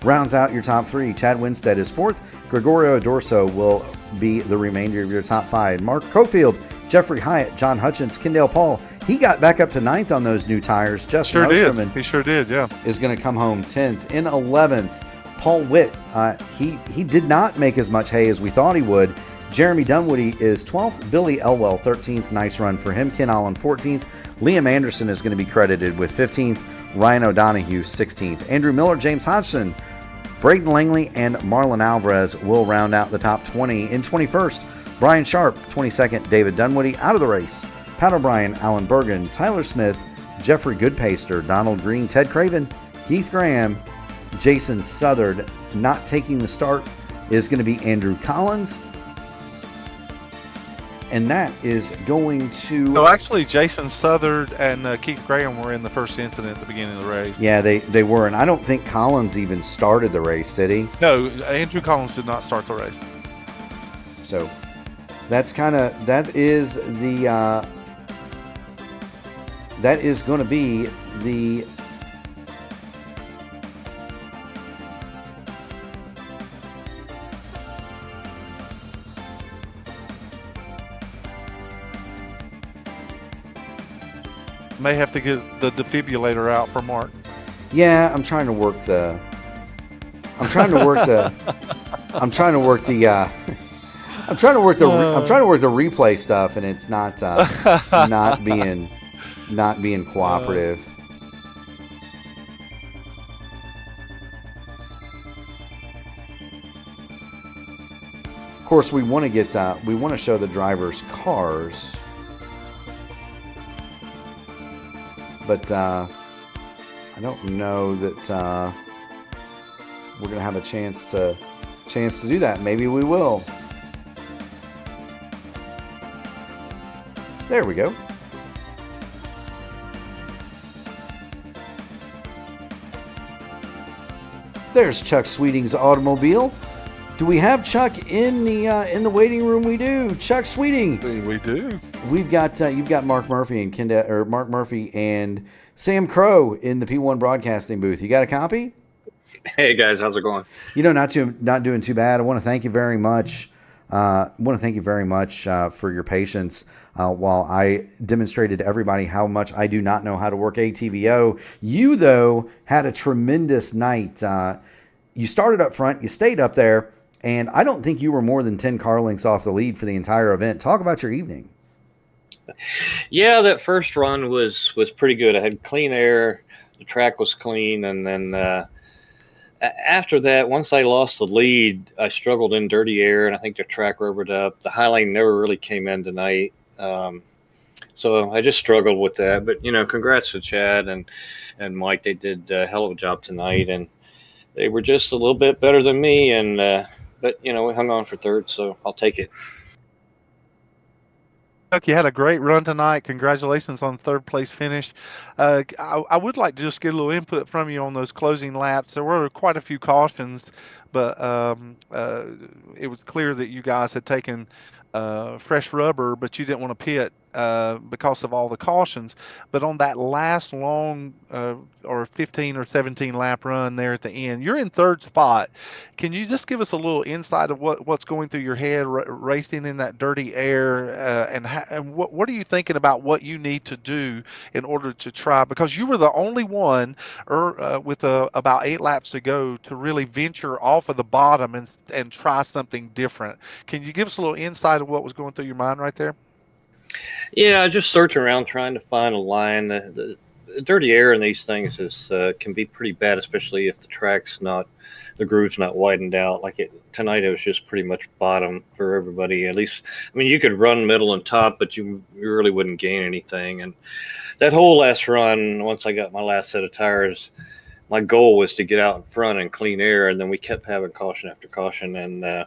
rounds out your top 3. Chad Winstead is 4th. Gregorio Dorso will be the remainder of your top 5. Mark Cofield, Jeffrey Hyatt, John Hutchins, Kendall Paul. He got back up to 9th on those new tires. Justin Osterman He sure did, yeah. Is going to come home 10th. In 11th, Paul Witt. He did not make as much hay as we thought he would. Jeremy Dunwoody is 12th. Billy Elwell, 13th. Nice run for him. Ken Allen, 14th. Liam Anderson is going to be credited with 15th. Ryan O'Donohue, 16th. Andrew Miller, James Hodgson, Braden Langley, and Marlon Alvarez will round out the top 20. In 21st, Brian Sharp, 22nd, David Dunwoody out of the race. Pat O'Brien, Alan Bergen, Tyler Smith, Jeffrey Goodpaster, Donald Green, Ted Craven, Keith Graham, Jason Southard. Not taking the start is going to be Andrew Collins. and that is going to. No, actually, Jason Southern and Keith Graham were in the first incident at the beginning of the race. Yeah, they were, and I don't think Collins even started the race, did he? No, Andrew Collins did not start the race. So that is going to be the. May have to get the defibrillator out for Mark. Yeah, I'm trying to work the replay stuff, and it's not being cooperative. Of course, we want to show the drivers' cars. But I don't know that we're going to have a chance to do that. Maybe we will. There we go. There's Chuck Sweeting's automobile. Do we have Chuck in the waiting room? We do. Chuck Sweeting. We do. We've got you've got Mark Murphy and Sam Crow in the P1 broadcasting booth. You got a copy? Hey guys, how's it going? Not doing too bad. I want to thank you very much. For your patience while I demonstrated to everybody how much I do not know how to work ATVO. You though had a tremendous night. You started up front. You stayed up there. And I don't think you were more than 10 car lengths off the lead for the entire event. Talk about your evening. Yeah, that first run was pretty good. I had clean air. The track was clean. And then after that, once I lost the lead, I struggled in dirty air, and I think the track rubbered up. The high lane never really came in tonight. So I just struggled with that. But, congrats to Chad and Mike. They did a hell of a job tonight. And they were just a little bit better than me. And but, we hung on for third, so I'll take it. Chuck, you had a great run tonight. Congratulations on the third place finish. I would like to just get a little input from you on those closing laps. There were quite a few cautions, but it was clear that you guys had taken fresh rubber, but you didn't want to pit because of all the cautions. But on that last long or 15 or 17 lap run there at the end, you're in third spot. Can you just give us a little insight of what's going through your head racing in that dirty air, and what are you thinking about what you need to do in order to try, because you were the only one with about 8 laps to go to really venture off of the bottom and try something different. Can you give us a little insight of what was going through your mind right there? Yeah, just searching around trying to find a line. The dirty air in these things can be pretty bad, especially if the groove's not widened out. Tonight it was just pretty much bottom for everybody. At least, you could run middle and top, but you really wouldn't gain anything. And that whole last run, once I got my last set of tires, my goal was to get out in front and clean air, and then we kept having caution after caution and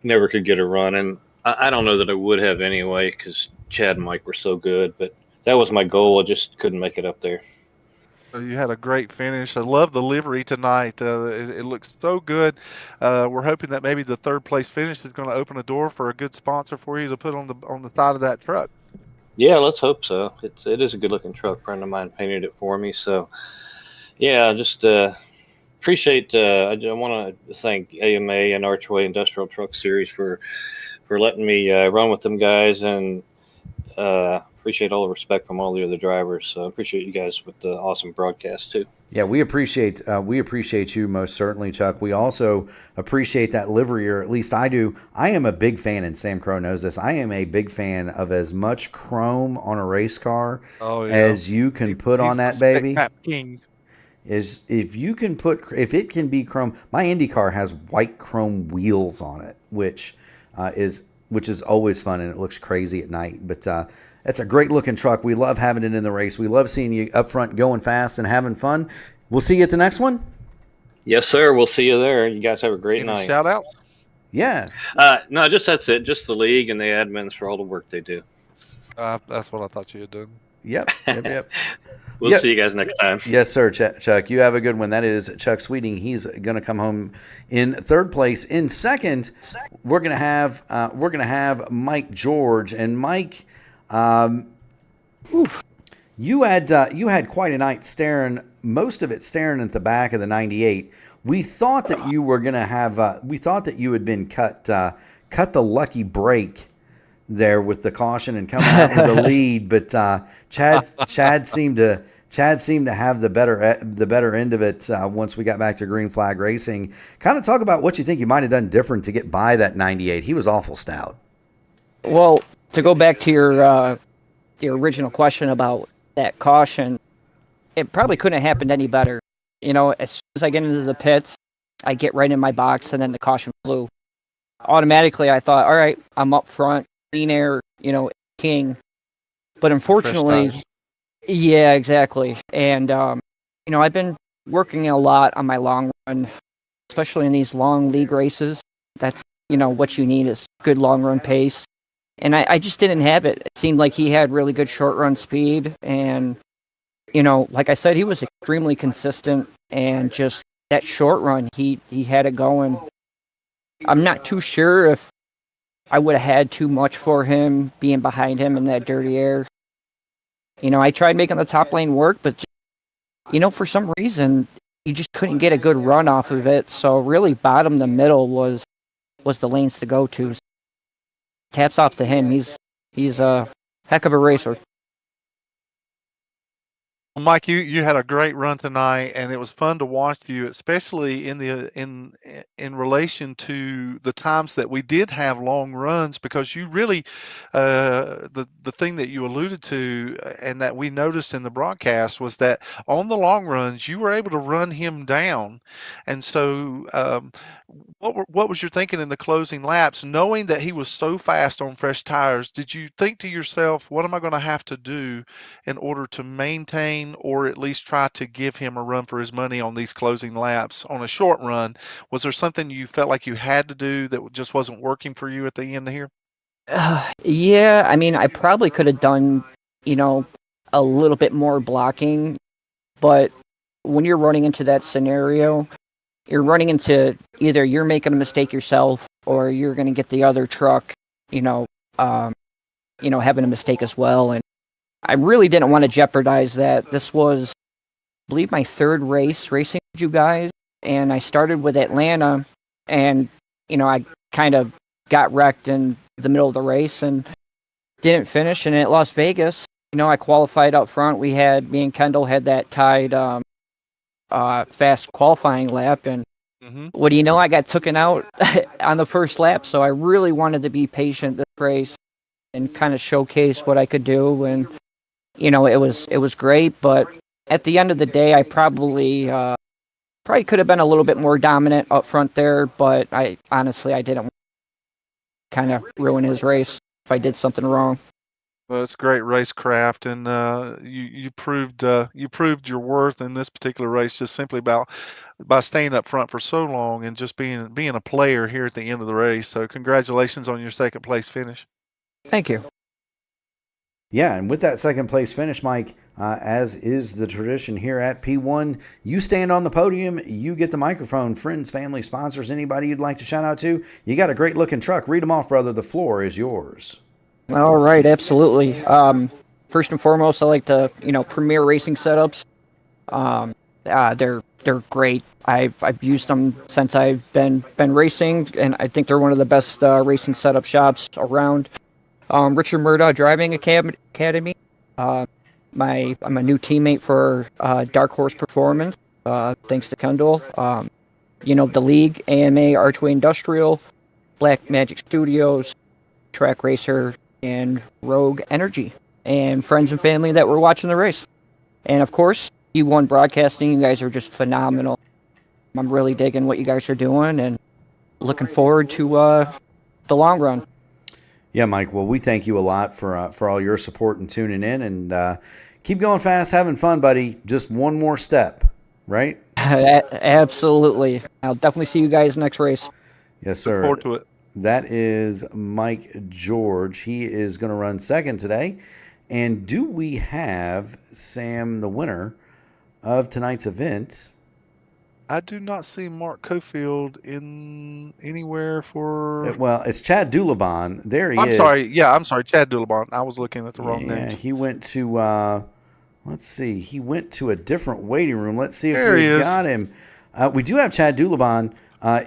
never could get a run. And I don't know that I would have anyway, because Chad and Mike were so good, but that was my goal. I just couldn't make it up there. You had a great finish. I love the livery tonight. It looks so good. We're hoping that maybe the third place finish is going to open a door for a good sponsor for you to put on the side of that truck. Yeah, let's hope so. It is a good looking truck. A friend of mine painted it for me. So yeah, just appreciate. I want to thank AMA and Archway Industrial Truck Series for letting me run with them guys, and appreciate all the respect from all the other drivers. So appreciate you guys with the awesome broadcast too. Yeah, we appreciate you most certainly, Chuck. We also appreciate that livery, or at least I do. I am a big fan, and Sam Crow knows this. I am a big fan of as much chrome on a race car as you can put on that baby. King. If it can be chrome. My Indy car has white chrome wheels on it, which is always fun, and it looks crazy at night. But it's a great looking truck. We love having it in the race. We love seeing you up front going fast and having fun. We'll see you at the next one. Yes, sir. We'll see you there. You guys have a great night. Shout out. Yeah. No, just that's it. Just the league and the admins for all the work they do. That's what I thought you had done. Yep. We'll Yep. see you guys next time. Yes, sir, Chuck. You have a good one. That is Chuck Sweeting. He's going to come home in third place. In second, we're going to have Mike George. And Mike, you had quite a night staring. Most of it staring at the back of the '98. We thought that you were going to have. We thought that you had been cut the lucky break there with the caution and coming out with the lead, but Chad seemed to have the better end of it once we got back to green flag racing. Kind of talk about what you think you might have done different to get by that '98. He was awful stout. Well, to go back to your original question about that caution, it probably couldn't have happened any better. You know, as soon as I get into the pits, I get right in my box, and then the caution flew. Automatically, I thought, all right, I'm up front, clean air, king. But unfortunately, yeah, exactly. And, I've been working a lot on my long run, especially in these long league races. That's, what you need is good long run pace. And I just didn't have it. It seemed like he had really good short run speed. And, like I said, he was extremely consistent. And just that short run, he had it going. I'm not too sure if I would have had too much for him being behind him in that dirty air. I tried making the top lane work, but, for some reason, you just couldn't get a good run off of it. So really bottom to middle was the lanes to go to. Taps off to him. He's a heck of a racer. Well, Mike, you had a great run tonight, and it was fun to watch you, especially in relation to the times that we did have long runs, because you really the thing that you alluded to and that we noticed in the broadcast was that on the long runs you were able to run him down, and so what was your thinking in the closing laps, knowing that he was so fast on fresh tires? Did you think to yourself, what am I going to have to do in order to maintain or at least try to give him a run for his money on these closing laps on a short run? Was there something you felt like you had to do that just wasn't working for you at the end here? Yeah, I mean, I probably could have done, a little bit more blocking, but when you're running into that scenario, you're running into either you're making a mistake yourself or you're going to get the other truck, having a mistake as well. And I really didn't want to jeopardize that. This was, I believe, my third race racing with you guys, and I started with Atlanta, and, I kind of got wrecked in the middle of the race and didn't finish. And at Las Vegas, I qualified up front. Me and Kendall had that tied fast qualifying lap, and what do you know, I got taken out on the first lap. So I really wanted to be patient this race and kind of showcase what I could do. And it was great, but at the end of the day, I probably could have been a little bit more dominant up front there. But I didn't want to kind of ruin his race if I did something wrong. Well, it's great racecraft, and you proved your worth in this particular race just simply by staying up front for so long and just being a player here at the end of the race. So congratulations on your second place finish. Thank you. Yeah, and with that second place finish, Mike, as is the tradition here at P1, you stand on the podium, you get the microphone. Friends, family, sponsors, anybody you'd like to shout out to. You got a great looking truck. Read them off, brother. The floor is yours. All right, absolutely. First and foremost, I like to, Premier Racing Setups. They're great. I've used them since I've been racing, and I think they're one of the best racing setup shops around. Richard Murdaugh Driving Academy. I'm a new teammate for Dark Horse Performance. Thanks to Kendall. The League, AMA, Archway Industrial, Black Magic Studios, Trak Racer, and Rogue Energy, and friends and family that were watching the race. And of course, P1 Broadcasting, you guys are just phenomenal. I'm really digging what you guys are doing and looking forward to the long run. Yeah, Mike, well, we thank you a lot for all your support and tuning in, and keep going fast, having fun, buddy. Just one more step, right? Absolutely. I'll definitely see you guys next race. Yes, Look sir. forward to it. That is Mike George. He is going to run second today. And do we have Sam, the winner of tonight's event? I do not see Mark Cofield in anywhere for. Well, it's Chad Dulabon. There he I'm is. sorry. Yeah, I'm sorry. Chad Dulabon. I was looking at the wrong Yeah, names. he went to, let's see, he went to a different waiting room. Let's see if There he we've is. got him. We do have Chad Dulabon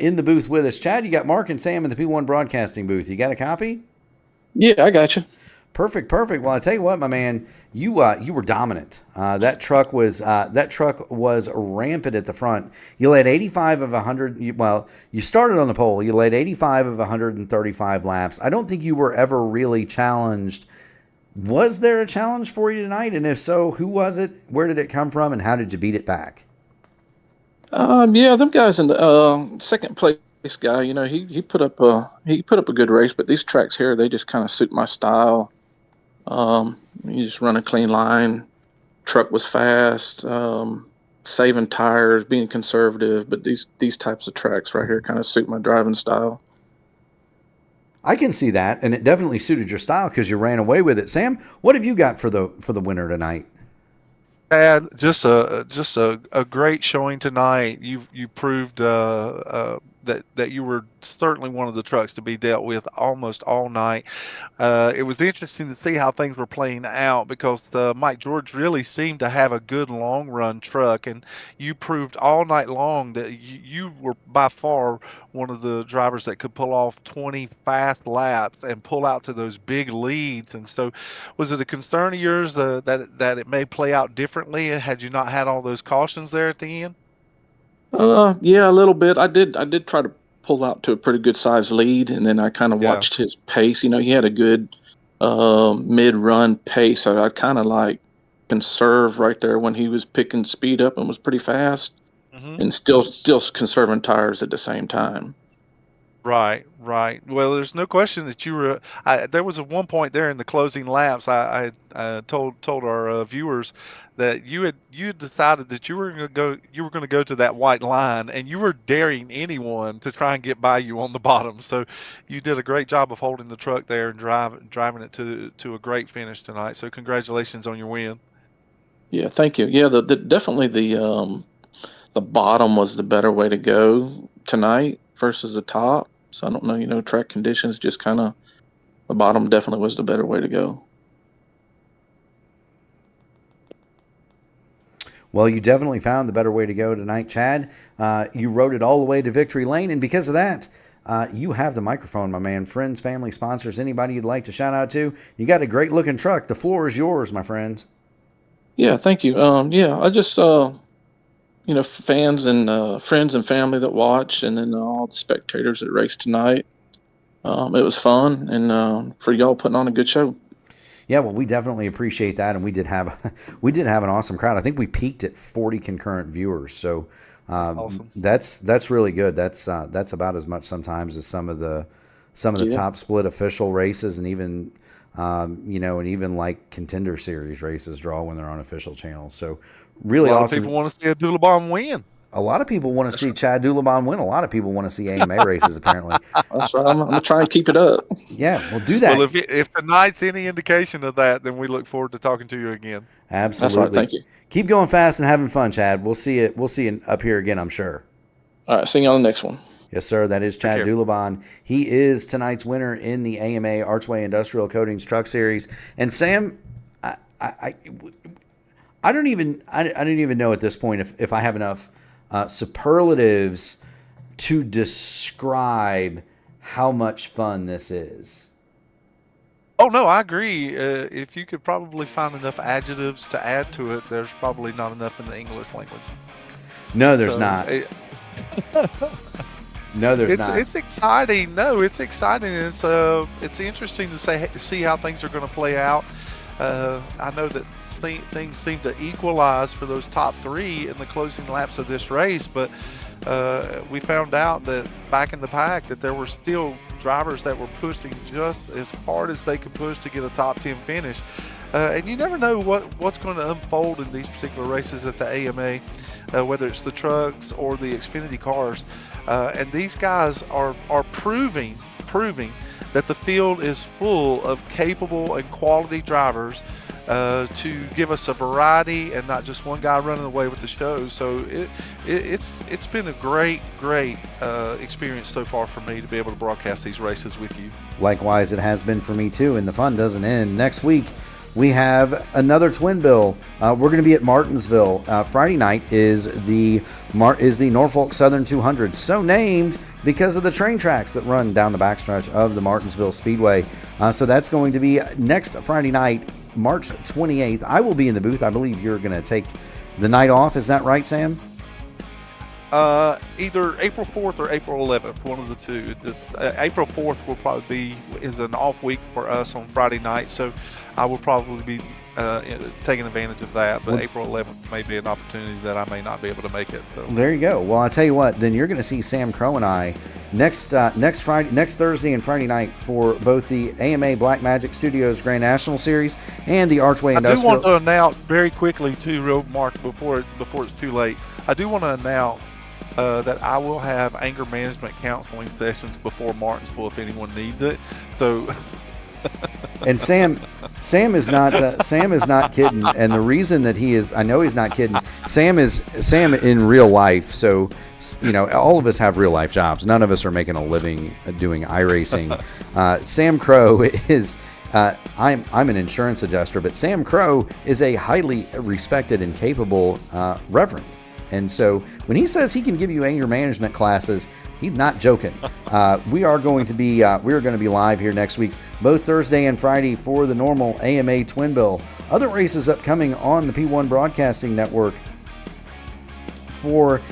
in the booth with us. Chad, you got Mark and Sam in the P1 Broadcasting booth. You got a copy? Yeah, I got you. Perfect. Well, I tell you what, my man, you were dominant. That truck was rampant at the front. You led 85 of 100. You started on the pole. You led 85 of 135 laps. I don't think you were ever really challenged. Was there a challenge for you tonight? And if so, who was it? Where did it come from? And how did you beat it back? Yeah, them guys in the second place guy, he put up a good race, but these tracks here, they just kind of suit my style. You just run a clean line. Truck was fast, saving tires, being conservative, but these types of tracks right here kind of suit my driving style. I can see that, and it definitely suited your style because you ran away with it. Sam, what have you got for the winner tonight? And just a great showing tonight. You proved that you were certainly one of the trucks to be dealt with almost all night. It was interesting to see how things were playing out because Mike George really seemed to have a good long run truck, and you proved all night long that you were by far one of the drivers that could pull off 20 fast laps and pull out to those big leads. And so, was it a concern of yours that it may play out differently had you not had all those cautions there at the end? Yeah, a little bit. I did try to pull out to a pretty good sized lead, and then I kind of watched his pace. He had a good mid-run pace. So I kind of like conserve right there when he was picking speed up and was pretty fast, and still conserving tires at the same time. Right. Well, there's no question that you were. There was one point there in the closing laps. I told our viewers that you had decided that you were going to go to that white line, and you were daring anyone to try and get by you on the bottom. So you did a great job of holding the truck there and driving it to a great finish tonight. So congratulations on your win. Yeah, thank you. Yeah, definitely the bottom was the better way to go tonight versus the top. So I don't know, track conditions, just kind of the bottom definitely was the better way to go. Well, you definitely found the better way to go tonight, Chad. You rode it all the way to victory lane, and because of that, you have the microphone, my man. Friends, family, sponsors, anybody you'd like to shout out to. You got a great-looking truck. The floor is yours, my friend. Yeah, thank you. Yeah, I just fans and friends and family that watch, and then all the spectators that raced tonight. It was fun, and for y'all putting on a good show. Yeah, well, we definitely appreciate that, and we did have an awesome crowd. I think we peaked at 40 concurrent viewers, so Awesome. That's really good. That's about as much sometimes as some of the top split official races, and even even like contender series races draw when they're on official channels. So really awesome. A lot of people want to see a Dulabon win. A lot of people want to see Chad Dulabon win. A lot of people want to see AMA races, apparently. That's right. I'm gonna try and keep it up. Yeah, we'll do that. Well, if tonight's any indication of that, then we look forward to talking to you again. Absolutely. That's right. Thank you. Keep going fast and having fun, Chad. We'll see you up here again, I'm sure. All right. See you on the next one. Yes, sir. That is Chad Dulabon. He is tonight's winner in the AMA Archway Industrial Coatings Truck Series. And Sam, I don't even know at this point if I have enough superlatives to describe how much fun this is. Oh, no, I agree. If you could probably find enough adjectives to add to it, there's probably not enough in the English language. No, there's not. No, there's not. It's exciting. No, it's exciting. It's interesting to see how things are going to play out. I know that things seem to equalize for those top three in the closing laps of this race, but we found out that back in the pack that there were still drivers that were pushing just as hard as they could push to get a top 10 finish. And you never know what's going to unfold in these particular races at the AMA. whether it's the trucks or the Xfinity cars. And these guys are proving that the field is full of capable and quality drivers to give us a variety and not just one guy running away with the show. So it's been a great experience so far for me to be able to broadcast these races with you. Likewise, it has been for me too, and the fun doesn't end. Next week, we have another twin bill. We're going to be at Martinsville. Friday night is the Norfolk Southern 200, so named because of the train tracks that run down the backstretch of the Martinsville Speedway. So that's going to be next Friday night, March 28th. I will be in the booth. I believe you're going to take the night off. Is that right, Sam? Either April 4th or April 11th, one of the two. April 4th will probably is an off week for us on Friday night, so I will probably be taking advantage of that. But April 11th may be an opportunity that I may not be able to make it. So. There you go. Well, I'll tell you what. Then you're going to see Sam Crow and I next Thursday and Friday night for both the AMA Black Magic Studios Grand National Series and the Archway Industrial. I do want to announce very quickly too, Mark, before it's too late. I do want to announce that I will have anger management counseling sessions before Martinsville if anyone needs it. So. And Sam is not kidding. And the reason that I know he's not kidding. Sam in real life. So, all of us have real life jobs. None of us are making a living doing iRacing. Sam Crow is. I'm an insurance adjuster, but Sam Crow is a highly respected and capable reverend. And so when he says he can give you anger management classes, he's not joking. We are going to be live here next week, both Thursday and Friday for the normal AMA Twin Bill. Other races upcoming on the P1 Broadcasting Network for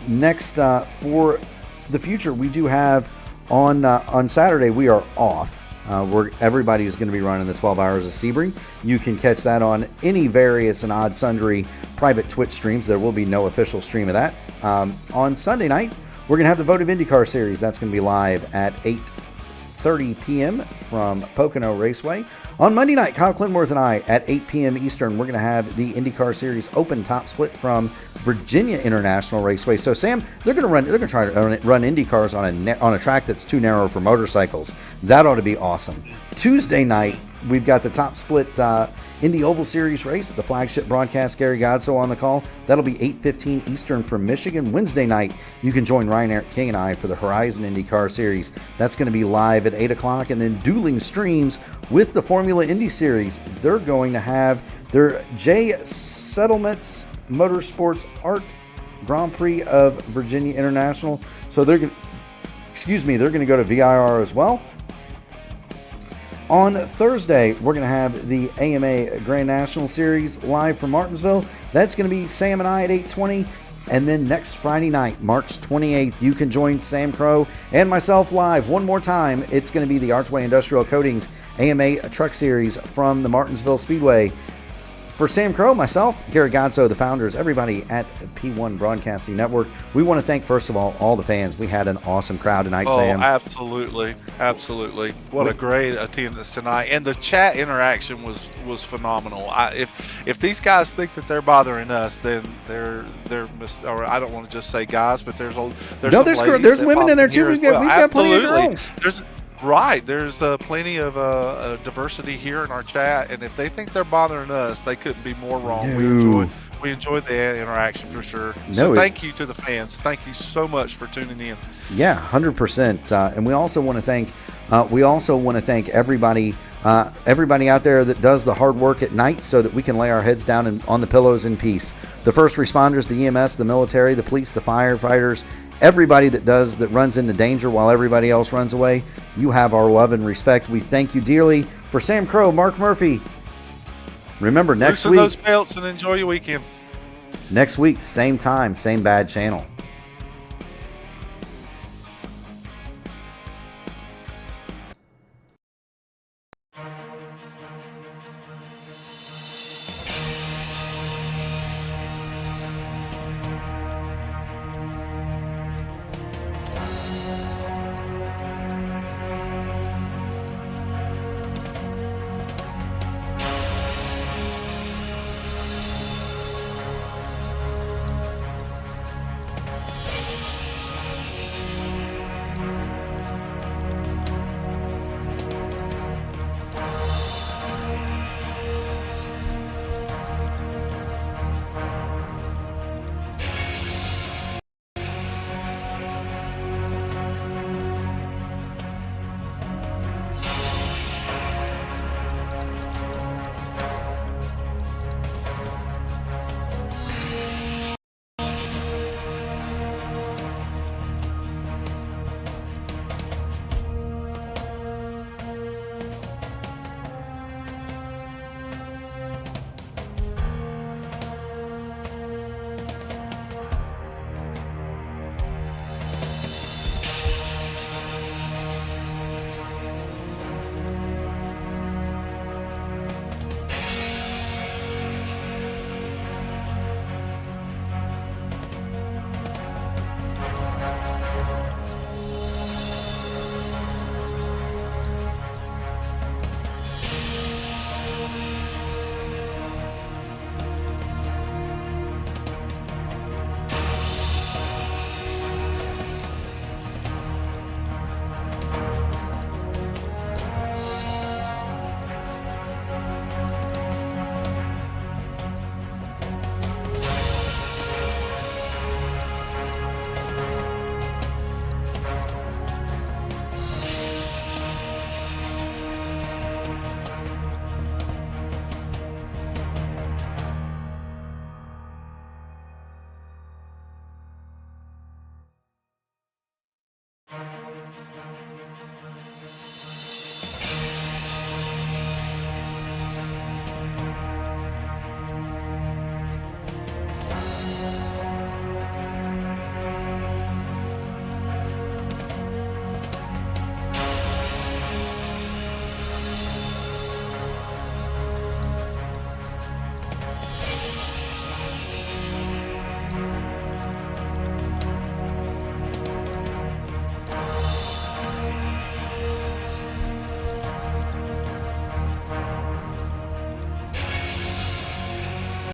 the future. We do have on Saturday we are off. Where everybody is going to be running the 12 Hours of Sebring. You can catch that on any various and odd sundry private Twitch streams. There will be no official stream of that. On Sunday night, we're going to have the Votive IndyCar Series. That's going to be live at 8:30 p.m. from Pocono Raceway. On Monday night, Kyle Clinworth and I at 8 p.m. Eastern, we're going to have the IndyCar Series Open Top Split from Virginia International Raceway. So Sam, they're going to try to run IndyCars on a track that's too narrow for motorcycles. That ought to be awesome. Tuesday night, we've got the Top Split Indy Oval Series race, the flagship broadcast, Gary Godso on the call. That'll be 8:15 Eastern from Michigan. Wednesday night, you can join Ryan Eric King and I for the Horizon IndyCar Series. That's going to be live at 8 o'clock, and then dueling streams with the Formula Indy Series. They're going to have their J. Settlements Motorsports Art Grand Prix of Virginia International. So they're going to go to VIR as well. On Thursday, we're going to have the AMA Grand National Series live from Martinsville. That's going to be Sam and I at 8:20. And then next Friday night, March 28th, you can join Sam Crow and myself live one more time. It's going to be the Archway Industrial Coatings AMA Truck Series from the Martinsville Speedway. For Sam Crow, myself, Gary Godso, the founders, everybody at P1 Broadcasting Network, we want to thank, first of all the fans. We had an awesome crowd tonight, Sam. Absolutely. What a great attendance tonight. And the chat interaction was phenomenal. If these guys think that they're bothering us, then they're or I don't want to just say guys, but there's women in there too. We've got plenty of girls. There's plenty of diversity here in our chat, and if they think they're bothering us, they couldn't be more wrong. No. We enjoyed the interaction for sure. So thank you to the fans. Thank you so much for tuning in. Yeah, 100%. And we also want to thank everybody out there that does the hard work at night so that we can lay our heads down on the pillows in peace. The first responders, the EMS, the military, the police, the firefighters. Everybody that runs into danger while everybody else runs away, you have our love and respect. We thank you dearly. For Sam Crow, Mark Murphy. Remember, next week, loosen those belts and enjoy your weekend. Next week, same time, same bad channel.